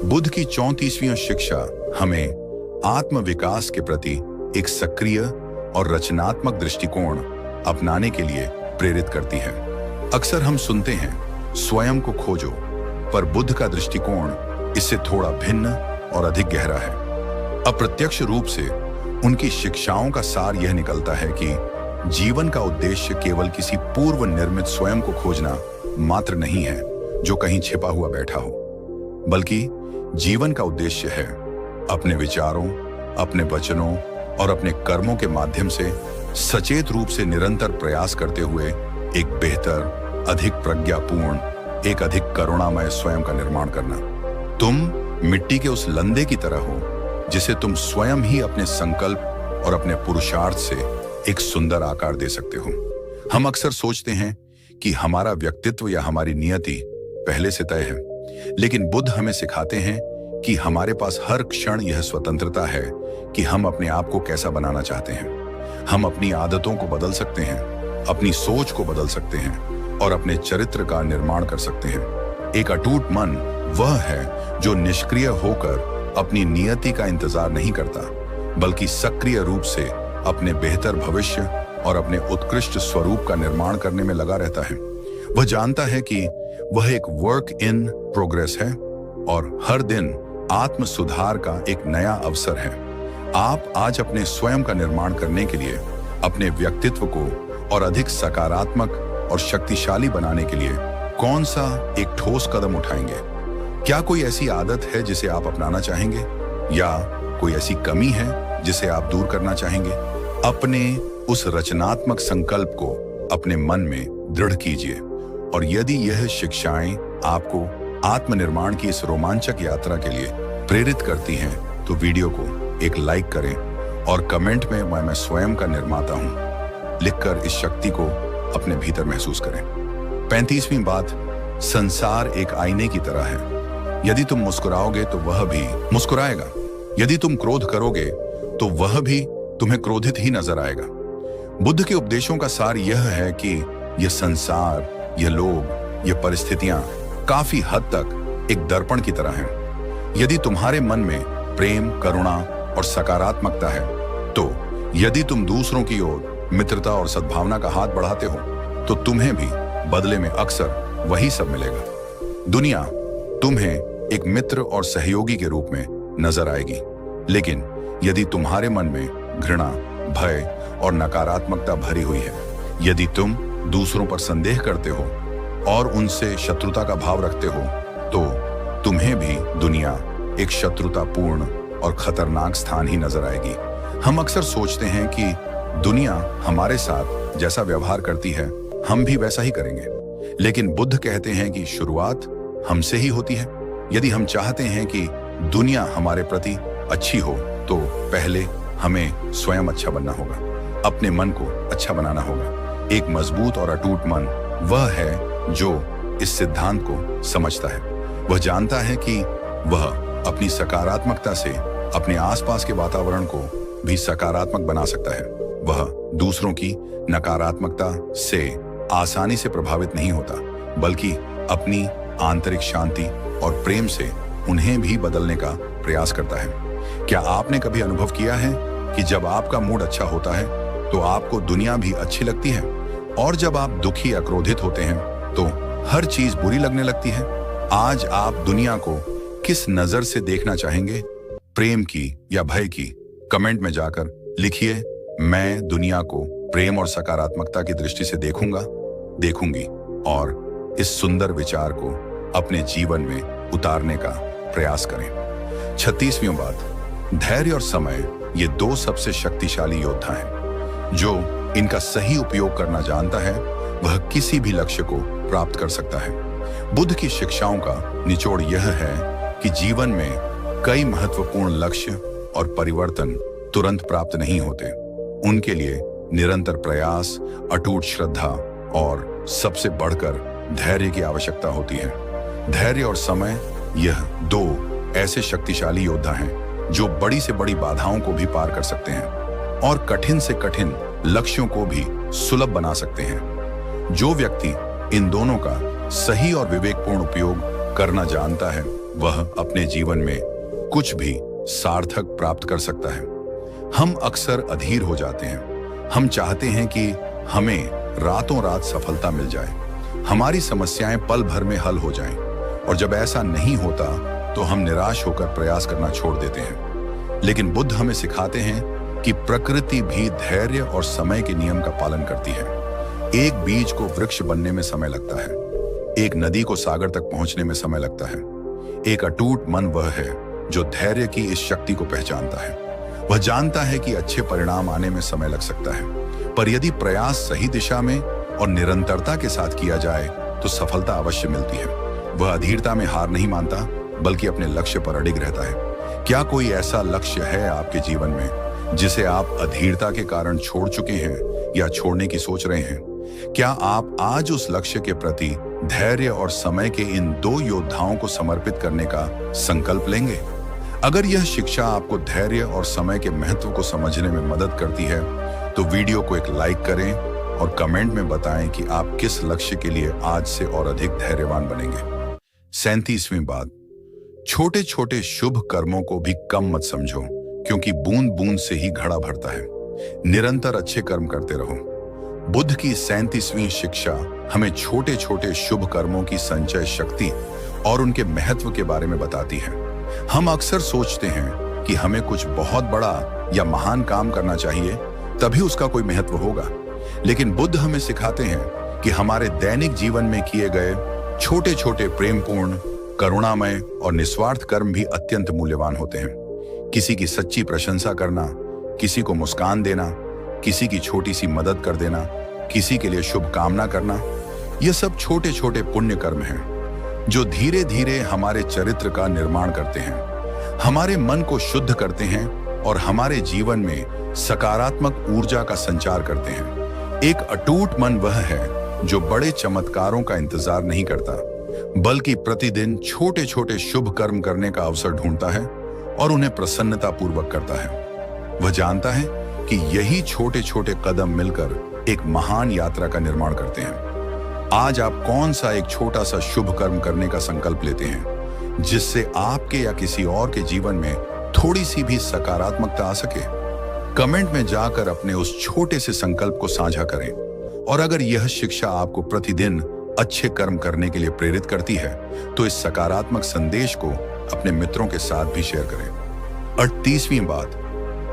बुद्ध की 34वीं शिक्षा हमें आत्म विकास के प्रति एक सक्रिय और रचनात्मक दृष्टिकोण अपनाने के लिए प्रेरित करती है। अक्सर हम सुनते हैं स्वयं को खोजो, पर बुद्ध का दृष्टिकोण इससे थोड़ा भिन्न और अधिक गहरा है। अप्रत्यक्ष रूप से उनकी शिक्षाओं का सार यह निकलता है कि जीवन का उद्देश्य केवल किसी पूर्व निर्मित स्वयं को खोजना मात्र नहीं है जो कहीं छिपा हुआ बैठा हो, बल्कि जीवन का उद्देश्य है अपने विचारों, अपने वचनों और अपने कर्मों के माध्यम से सचेत रूप से निरंतर प्रयास करते हुए एक बेहतर, अधिक प्रज्ञापूर्ण, एक अधिक करुणामय स्वयं का निर्माण करना। तुम मिट्टी के उस लंदे की तरह हो जिसे तुम स्वयं ही अपने संकल्प और अपने पुरुषार्थ से एक सुंदर आकार दे सकते हो। हम अक्सर सोचते हैं कि हमारा व्यक्तित्व या हमारी नियति पहले से तय है, लेकिन बुद्ध हमें सिखाते हैं कि हमारे पास हर क्षण यह स्वतंत्रता है कि हम अपने आप को कैसा बनाना चाहते हैं। हम अपनी आदतों को बदल सकते हैं, अपनी सोच को बदल सकते हैं और अपने चरित्र का निर्माण कर सकते हैं। एक अटूट मन वह है जो निष्क्रिय होकर अपनी नियति का इंतजार नहीं करता, बल्कि सक्रिय रूप से अपने बेहतर भविष्य और अपने उत्कृष्ट स्वरूप का निर्माण करने में लगा रहता है। वह जानता है कि वह एक वर्क इन प्रोग्रेस है और हर दिन आत्म सुधार का एक नया अवसर है। आप आज अपने स्वयं का निर्माण करने के लिए, अपने व्यक्तित्व को और अधिक सकारात्मक और शक्तिशाली बनाने के लिए कौन सा एक ठोस कदम उठाएंगे? क्या कोई ऐसी आदत है जिसे आप अपनाना चाहेंगे, या कोई ऐसी कमी है जिसे आप दूर करना चाहेंगे? अपने उस रचनात्मक संकल्प को अपने मन में दृढ़ कीजिए, और यदि यह शिक्षाएं आपको आत्मनिर्माण की इस रोमांचक यात्रा के लिए प्रेरित करती हैं, तो वीडियो को एक लाइक करें और कमेंट में मैं स्वयं का निर्माता हूं लिखकर इस शक्ति को अपने भीतर महसूस करें। 35वीं बात, संसार एक आईने की तरह है। यदि तुम मुस्कुराओगे तो वह भी मुस्कुराएगा। यदि तुम क्रोध करोगे तो वह भी तुम्हें क्रोधित ही नजर आएगा। बुद्ध के उपदेशों का सार यह है कि यह संसार, यह लोग, यह परिस्थितियां काफी हद तक एक दर्पण की तरह हैं। यदि तुम्हारे मन में प्रेम, करुणा और सकारात्मकता है, तो यदि तुम दूसरों की ओर मित्रता और सद्भावना का हाथ बढ़ाते हो, तो तुम्हें भी बदले में अक्सर वही सब मिलेगा। दुनिया तुम्हें एक मित्र और सहयोगी के रूप में नजर आएगी, लेकिन यदि तुम्हारे मन में घृणा, भय और नकारात्मकता भरी हुई है, यदि तुम दूसरों पर संदेह करते हो और उनसे शत्रुता का भाव रखते हो, तो तुम्हें भी दुनिया एक शत्रुतापूर्ण और खतरनाक स्थान ही नजर आएगी। हम अक्सर सोचते हैं कि दुनिया हमारे साथ जैसा व्यवहार करती है, हम भी वैसा ही करेंगे, लेकिन बुद्ध कहते हैं कि शुरुआत हमसे ही होती है। यदि हम चाहते हैं कि दुनिया हमारे प्रति अच्छी हो, तो पहले हमें स्वयं अच्छा बनना होगा, अपने मन को अच्छा बनाना होगा। एक मजबूत और अटूट मन वह है जो इस सिद्धांत को समझता है। वह जानता है कि वह अपनी सकारात्मकता से अपने आसपास के वातावरण को भी सकारात्मक बना सकता है। वह दूसरों की नकारात्मकता से आसानी से प्रभावित नहीं होता, बल्कि अपनी आंतरिक शांति और प्रेम से उन्हें भी बदलने का प्रयास करता है। क्या आपने कभी अनुभव किया है कि जब आपका मूड अच्छा होता है तो आपको दुनिया भी अच्छी लगती है, और जब आप दुखी या क्रोधित होते हैं तो हर चीज बुरी लगने लगती है? आज आप दुनिया को किस नजर से देखना चाहेंगे, प्रेम की या भय की? कमेंट में जाकर लिखिए, मैं दुनिया को प्रेम और सकारात्मकता की दृष्टि से देखूंगी, और इस सुंदर विचार को अपने जीवन में उतारने का प्रयास करें। 36वीं बात, धैर्य और समय ये दो सबसे शक्तिशाली योद्धा हैं। जो इनका सही उपयोग करना जानता है, वह किसी भी लक्ष्य को प्राप्त कर सकता है। बुद्ध की शिक्षाओं का निचोड़ यह है कि जीवन में कई महत्वपूर्ण लक्ष्य और परिवर्तन तुरंत प्राप्त नहीं होते। उनके लिए निरंतर प्रयास, अटूट श्रद्धा और सबसे बढ़कर धैर्य की आवश्यकता होती है। धैर्य और समय यह दो ऐसे शक्तिशाली योद्धा हैं जो बड़ी से बड़ी बाधाओं को भी पार कर सकते हैं और कठिन से कठिन लक्ष्यों को भी सुलभ बना सकते हैं। जो व्यक्ति इन दोनों का सही और विवेकपूर्ण उपयोग करना जानता है, वह अपने जीवन में कुछ भी सार्थक प्राप्त कर सकता है। हम अक्सर अधीर हो जाते हैं। हम चाहते हैं कि हमें रातों रात सफलता मिल जाए, हमारी समस्याएं पल भर में हल हो जाएं, और जब ऐसा नहीं होता तो हम निराश होकर प्रयास करना छोड़ देते हैं। लेकिन बुद्ध हमें सिखाते हैं कि प्रकृति भी धैर्य और समय के नियम का पालन करती है। एक बीज को वृक्ष बनने में समय लगता है, एक नदी को सागर तक पहुंचने में समय लगता है। एक अटूट मन वह है जो धैर्य की इस शक्ति को पहचानता है। वह जानता है कि अच्छे परिणाम आने में समय लग सकता है, पर यदि प्रयास सही दिशा में और निरंतरता के साथ किया जाए तो सफलता अवश्य मिलती है। वह अधीरता में हार नहीं मानता, बल्कि अपने लक्ष्य पर अडिग रहता है। क्या कोई ऐसा लक्ष्य है आपके जीवन में जिसे आप अधीरता के कारण छोड़ चुके हैं या छोड़ने की सोच रहे हैं? क्या आप आज उस लक्ष्य के प्रति धैर्य और समय के इन दो योद्धाओं को समर्पित करने का संकल्प लेंगे? अगर यह शिक्षा आपको धैर्य और समय के महत्व को समझने में मदद करती है, तो वीडियो को एक लाइक करें और कमेंट में बताएं कि आप किस लक्ष्य के लिए आज से और अधिक धैर्यवान बनेंगे। 37वीं बात, छोटे छोटे शुभ कर्मों को भी कम मत समझो, क्योंकि बूंद बूंद से ही घड़ा भरता है। निरंतर अच्छे कर्म करते रहो। बुद्ध की 37वीं शिक्षा हमें छोटे छोटे शुभ कर्मों की संचय शक्ति और उनके महत्व के बारे में बताती है। हम अक्सर सोचते हैं कि हमें कुछ बहुत बड़ा या महान काम करना चाहिए, तभी उसका कोई महत्व होगा। लेकिन बुद्ध हमें सिखाते हैं कि हमारे दैनिक जीवन में किए गए छोटे छोटे प्रेमपूर्ण, करुणामय और निस्वार्थ कर्म भी अत्यंत मूल्यवान होते हैं। किसी की सच्ची प्रशंसा करना, किसी को मुस्कान देना, किसी की छोटी सी मदद कर देना, किसी के लिए शुभकामना करना, ये सब छोटे छोटे पुण्य कर्म हैं जो धीरे धीरे हमारे चरित्र का निर्माण करते हैं, हमारे मन को शुद्ध करते हैं और हमारे जीवन में सकारात्मक ऊर्जा का संचार करते हैं। एक अटूट मन वह है जो बड़े चमत्कारों का इंतजार नहीं करता, बल्कि प्रतिदिन छोटे छोटे शुभ कर्म करने का अवसर ढूंढता है और उन्हें प्रसन्नतापूर्वक करता है। वह जानता है कि यही छोटे छोटे कदम मिलकर एक महान यात्रा का निर्माण करते हैं। आज आप कौन सा एक छोटा सा शुभ कर्म करने का संकल्प लेते हैं, जिससे आपके या किसी और के जीवन में थोड़ी सी भी सकारात्मकता आ सके? कमेंट में जाकर अपने उस छोटे से संकल्प को साझा करें। और अगर यह शिक्षा आपको प्रतिदिन अच्छे कर्म करने के लिए प्रेरित करती है, तो इस सकारात्मक संदेश को अपने मित्रों के साथ भी शेयर करें। 38वीं बात,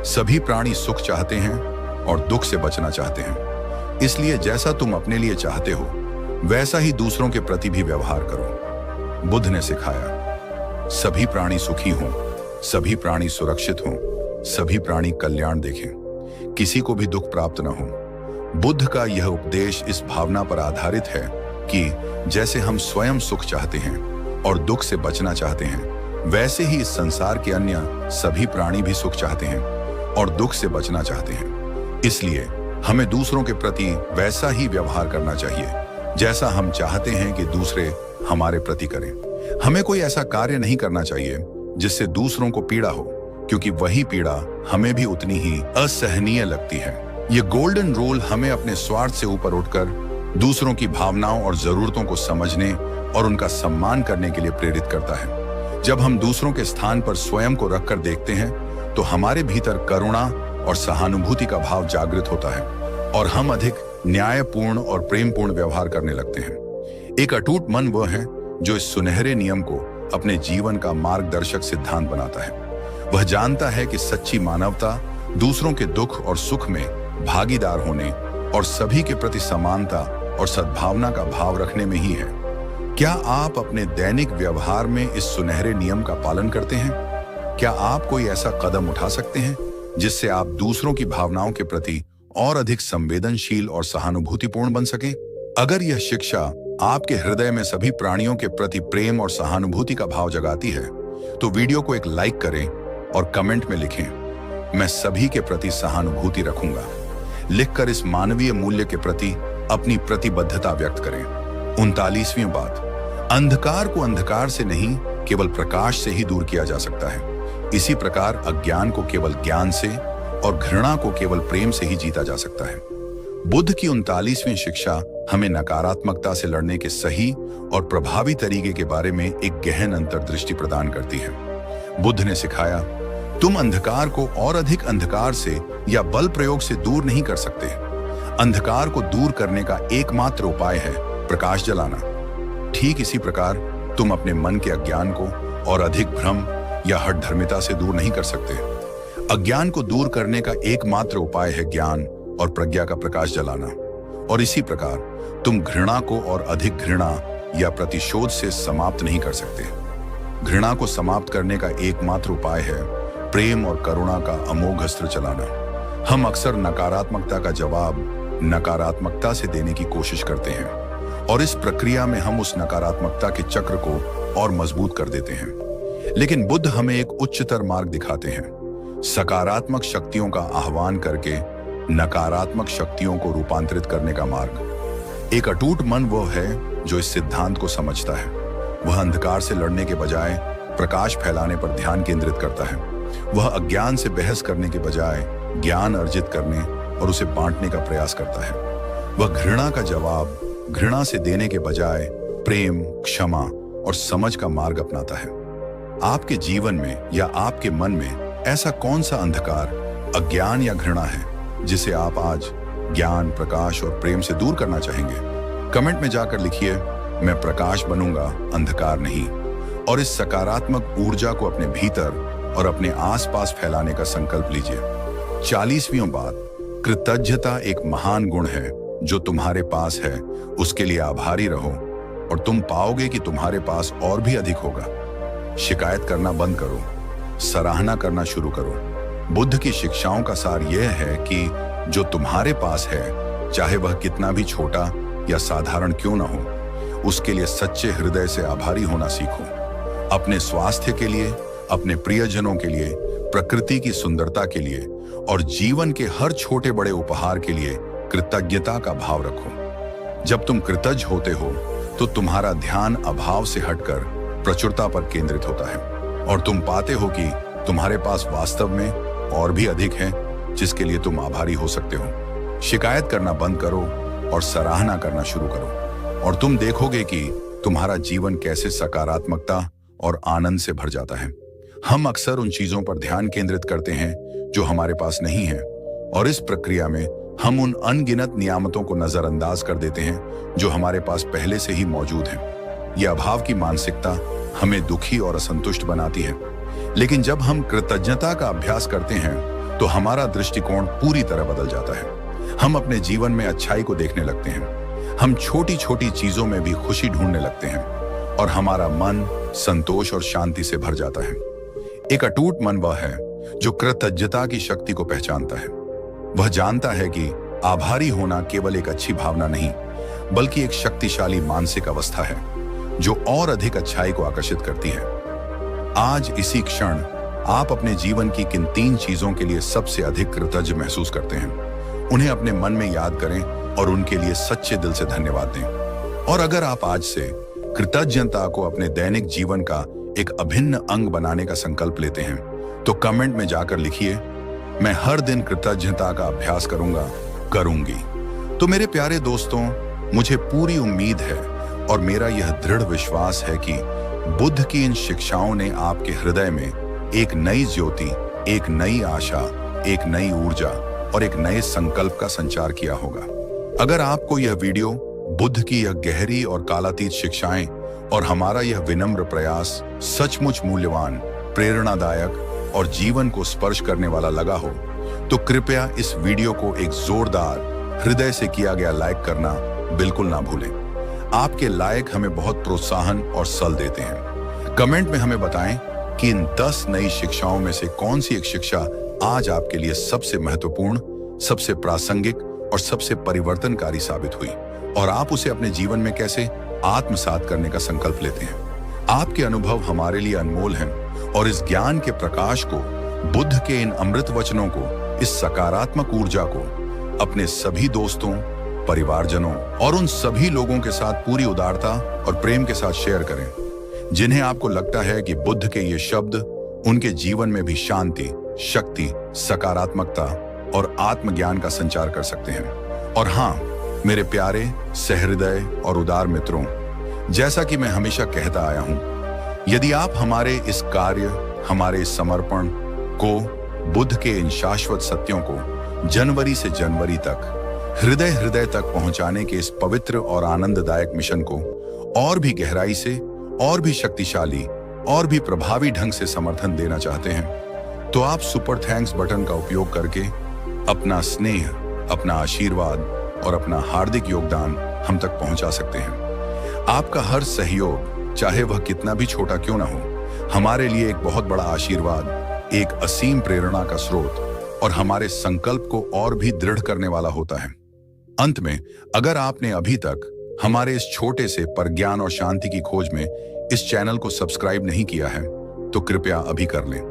सभी प्राणी सुख चाहते हैं और दुख से बचना चाहते हैं। इसलिए जैसा तुम अपने लिए चाहते हो, वैसा ही दूसरों के प्रति भी व्यवहार करो। बुद्ध ने सिखाया, सभी प्राणी सुखी हों, सभी प्राणी सुरक्षित हों, सभी प्राणी कल्याण देखें, किसी को भी दुख प्राप्त न हो। बुद्ध का यह उपदेश इस भावना पर आधारित है कि जैसे हम स्वयं सुख चाहते हैं और दुख से बचना चाहते हैं, वैसे ही इस संसार के अन्य सभी प्राणी भी सुख चाहते हैं और दुख से बचना चाहते हैं। इसलिए हमें दूसरों के प्रति वैसा ही व्यवहार करना चाहिए जैसा हम चाहते हैं कि दूसरे हमारे प्रति करें। हमें कोई ऐसा कार्य नहीं करना चाहिए जिससे दूसरों को पीड़ा हो, क्योंकि वही पीड़ा हमें भी उतनी ही असहनीय लगती है। ये गोल्डन रूल हमें अपने स्वार्थ से ऊपर उठकर दूसरों की भावनाओं और जरूरतों को समझने और उनका सम्मान करने के लिए प्रेरित करता है। जब हम दूसरों के स्थान पर स्वयं को रखकर देखते हैं, तो हमारे भीतर करुणा और सहानुभूति का भाव जागृत होता है और हम अधिक न्यायपूर्ण और प्रेमपूर्ण व्यवहार करने लगते हैं। एक अटूट मन वह है जो इस सुनहरे नियम को अपने जीवन का मार्गदर्शक सिद्धांत बनाता है। वह जानता है कि सच्ची मानवता दूसरों के दुख और सुख में भागीदार होने और सभी के प्रति समानता और सद्भावना का भाव रखने में ही है। क्या आप अपने दैनिक व्यवहार में इस सुनहरे नियम का पालन करते हैं? क्या आप कोई ऐसा कदम उठा सकते हैं जिससे आप दूसरों की भावनाओं के प्रति और अधिक संवेदनशील और सहानुभूतिपूर्ण बन सकें? अगर यह शिक्षा आपके हृदय में सभी प्राणियों के प्रति प्रेम और सहानुभूति का भाव जगाती है, तो वीडियो को एक लाइक करें और कमेंट में लिखें, मैं सभी के प्रति सहानुभूति रखूंगा। लिखकर इस मानवीय मूल्य के प्रति अपनी प्रतिबद्धता व्यक्त करें। 39वीं बात, अंधकार को अंधकार से नहीं, केवल प्रकाश से ही दूर किया जा सकता है। इसी प्रकार अज्ञान को केवल ज्ञान से और घृणा को केवल प्रेम से ही जीता जा सकता है। बुद्ध की 39वीं शिक्षा हमें नकारात्मकता से लड़ने के सही और प्रभावी तरीके के बारे में एक गहन अंतर्दृष्टि प्रदान करती है। बुद्ध ने सिखाया, तुम अंधकार को और अधिक अंधकार से या बल प्रयोग से दूर नहीं कर सकते। अंधकार को दूर करने का एकमात्र उपाय है प्रकाश जलाना। ठीक इसी प्रकार तुम अपने मन के अज्ञान को और अधिक भ्रम या हठधर्मिता से दूर नहीं कर सकते। अज्ञान को दूर करने का एकमात्र उपाय है ज्ञान और प्रज्ञा का प्रकाश जलाना। और इसी प्रकार तुम घृणा को और अधिक घृणा या प्रतिशोध से समाप्त नहीं कर सकते। घृणा को समाप्त करने का एकमात्र उपाय है प्रेम और करुणा का अमोघ अस्त्र चलाना। हम अक्सर नकारात्मकता का जवाब नकारात्मकता से देने की कोशिश करते हैं और इस प्रक्रिया में हम उस नकारात्मकता के चक्र को और मजबूत कर देते हैं। लेकिन बुद्ध हमें एक उच्चतर मार्ग दिखाते हैं, सकारात्मक शक्तियों का आह्वान करके नकारात्मक शक्तियों को रूपांतरित करने का मार्ग। एक अटूट मन वह है जो इस सिद्धांत को समझता है। वह अंधकार से लड़ने के बजाय प्रकाश फैलाने पर ध्यान केंद्रित करता है। वह अज्ञान से बहस करने के बजाय ज्ञान अर्जित करने और उसे बांटने का प्रयास करता है। वह घृणा का जवाब घृणा से देने के बजाय प्रेम, क्षमा और समझ का मार्ग अपनाता है। आपके जीवन में या आपके मन में ऐसा कौन सा अंधकार, अज्ञान या घृणा है जिसे आप आज ज्ञान, प्रकाश और प्रेम से दूर करना चाहेंगे? कमेंट में जाकर लिखिए, मैं प्रकाश बनूंगा, अंधकार नहीं। और इस सकारात्मक ऊर्जा को अपने भीतर और अपने आसपास फैलाने का संकल्प लीजिए। 40वीं बात, कृतज्ञता एक महान गुण है जो तुम्हारे पास है, उसके लिए आभारी रहो और तुम पाओगे कि तुम्हारे पास और भी अधिक होगा। शिकायत करना बंद करो, सराहना करना शुरू करो। बुद्ध की शिक्षाओं का सार यह है कि जो तुम्हारे पास है, चाहे वह कितना भी छोटा या साधारण क्यों ना हो, उसके लिए सच्चे हृदय से आभारी होना सीखो। अपने स्वास्थ्य के लिए, अपने प्रियजनों के लिए, प्रकृति की सुंदरता के लिए और जीवन के हर छोटे बड़े उपहार के लिए कृतज्ञता का भाव रखो। जब तुम कृतज्ञ होते हो तो तुम्हारा ध्यान अभाव से हटकर प्रचुरता पर केंद्रित होता है और तुम पाते हो कि तुम्हारे पास वास्तव में और भी अधिक है जिसके लिए तुम आभारी हो सकते हो। शिकायत करना बंद करो और सराहना करना शुरू करो और तुम देखोगे कि तुम्हारा जीवन कैसे सकारात्मकता और आनंद से भर जाता है। हम अक्सर उन चीजों पर ध्यान केंद्रित करते हैं जो हमारे पास नहीं है और इस प्रक्रिया में हम उन अनगिनत नियामतों को नजरअंदाज कर देते हैं जो हमारे पास पहले से ही मौजूद हैं। यह अभाव की मानसिकता हमें दुखी और असंतुष्ट बनाती है, लेकिन जब हम कृतज्ञता का अभ्यास करते हैं तो हमारा दृष्टिकोण पूरी तरह बदल जाता है। हम अपने जीवन में अच्छाई को देखने लगते हैं, हम छोटी छोटी चीजों में भी खुशी ढूंढने लगते हैं और हमारा मन संतोष और शांति से भर जाता है। एक अटूट मन वह है जो कृतज्ञता की शक्ति को पहचानता है। वह जानता है कि आभारी होना केवल एक अच्छी भावना नहीं, बल्कि एक शक्तिशाली मानसिक अवस्था है जो और अधिक अच्छाई को आकर्षित करती है। आज इसी क्षण आप अपने जीवन की किन 3 चीजों के लिए सबसे अधिक कृतज्ञ महसूस करते हैं, उन्हें अपने मन में याद करें और उनके लिए सच्चे दिल से धन्यवाद दें। और अगर आप आज से कृतज्ञता को अपने दैनिक जीवन का एक अभिन्न अंग बनाने का संकल्प लेते हैं, तो कमेंट में जाकर लिखिए, मैं हर दिन कृतज्ञता का अभ्यास करूंगा, करूंगी। तो मेरे प्यारे दोस्तों, मुझे पूरी उम्मीद है और मेरा यह दृढ़ विश्वास है कि बुद्ध की इन शिक्षाओं ने आपके हृदय में एक नई ज्योति, एक नई आशा, एक नई ऊर्जा और एक नए संकल्प का संचार किया होगा। अगर आपको यह वीडियो, बुद्ध की यह गहरी और कालातीत शिक्षाएं और हमारा यह विनम्र प्रयास सचमुच मूल्यवान, प्रेरणादायक और जीवन को स्पर्श करने वाला लगा हो, तो कृपया इस वीडियो को एक जोरदार, हृदय से किया गया लाइक करना बिल्कुल ना भूलें। आपके लाइक हमें बहुत प्रोत्साहन और बल देते हैं। कमेंट में हमें बताएं कि इन 10 नई शिक्षाओं में से कौन सी एक शिक्षा आज आपके लिए सबसे महत्वपूर्ण, सबसे प्रासंगिक और सबसे परिवर्तनकारी साबित हुई और आप उसे अपने जीवन में कैसे आत्मसात करने का संकल्प लेते हैं। आपके अनुभव हमारे लिए अनमोल हैं और इस ज्ञान के प्रकाश को, बुद्ध के इन अमृत वचनों को, इस सकारात्मक ऊर्जा को अपने सभी दोस्तों, परिवारजनों और उन सभी लोगों के साथ पूरी उदारता और प्रेम के साथ शेयर करें जिन्हें आपको लगता है कि बुद्ध के ये शब्द उनके जीवन में भी शांति, शक्ति, सकारात्मकता और आत्मज्ञान का संचार कर सकते हैं। और हाँ, मेरे प्यारे, सहृदय और उदार मित्रों, जैसा कि मैं हमेशा कहता आया हूं, यदि आप हमारे इस कार्य, हमारे इस समर्पण को, बुद्ध के इन शाश्वत सत्यों को जनवरी से जनवरी तक, हृदय हृदय तक पहुंचाने के इस पवित्र और आनंददायक मिशन को और भी गहराई से, और भी शक्तिशाली और भी प्रभावी ढंग से समर्थन देना चाहते हैं, तो आप सुपर थैंक्स बटन का उपयोग करके अपना स्नेह, अपना आशीर्वाद और अपना हार्दिक योगदान हम तक पहुंचा सकते हैं। आपका हर सहयोग, चाहे वह कितना भी छोटा क्यों ना हो, हमारे लिए एक बहुत बड़ा आशीर्वाद, एक असीम प्रेरणा का स्रोत और हमारे संकल्प को और भी दृढ़ करने वाला होता है। अंत में, अगर आपने अभी तक हमारे इस छोटे से पर ज्ञान और शांति की खोज में इस चैनल को सब्सक्राइब नहीं किया है, तो कृपया अभी कर लें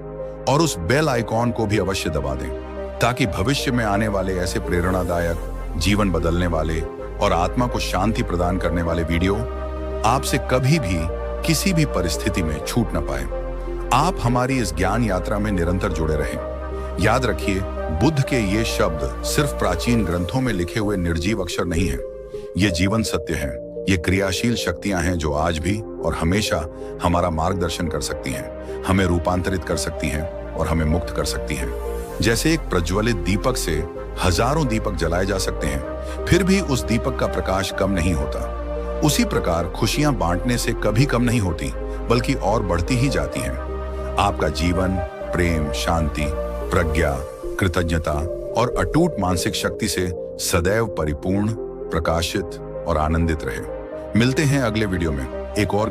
और उस बेल आइकॉन को भी अवश्य दबा दें, ताकि भविष्य में आने वाले ऐसे प्रेरणादायक, जीवन बदलने वाले और आत्मा को शांति प्रदान करने वाले वीडियो आपसे कभी भी, किसी भी परिस्थिति में छूट न पाए। आप हमारी इस ज्ञान यात्रा में निरंतर जुड़े रहें। याद रखिए, बुद्ध के ये शब्द सिर्फ प्राचीन ग्रंथों में लिखे हुए निर्जीव अक्षर नहीं हैं। ये जीवन सत्य हैं, ये क्रियाशील शक्तियां हैं जो आज भी और हमेशा हमारा मार्गदर्शन कर सकती हैं, हमें रूपांतरित कर सकती हैं और हमें मुक्त कर सकती हैं। जैसे एक प्रज्वलित दीपक से हजारों दीपक जलाए जा सकते हैं, फिर भी उस दीपक का प्रकाश कम नहीं होता। उसी प्रकार खुशियां बांटने से कभी कम नहीं होती, बल्कि और बढ़ती ही जाती हैं। आपका जीवन प्रेम, शांति, प्रज्ञा, कृतज्ञता और अटूट मानसिक शक्ति से सदैव परिपूर्ण, प्रकाशित और आनंदित रहे। मिलते हैं अगले वीडियो में एक और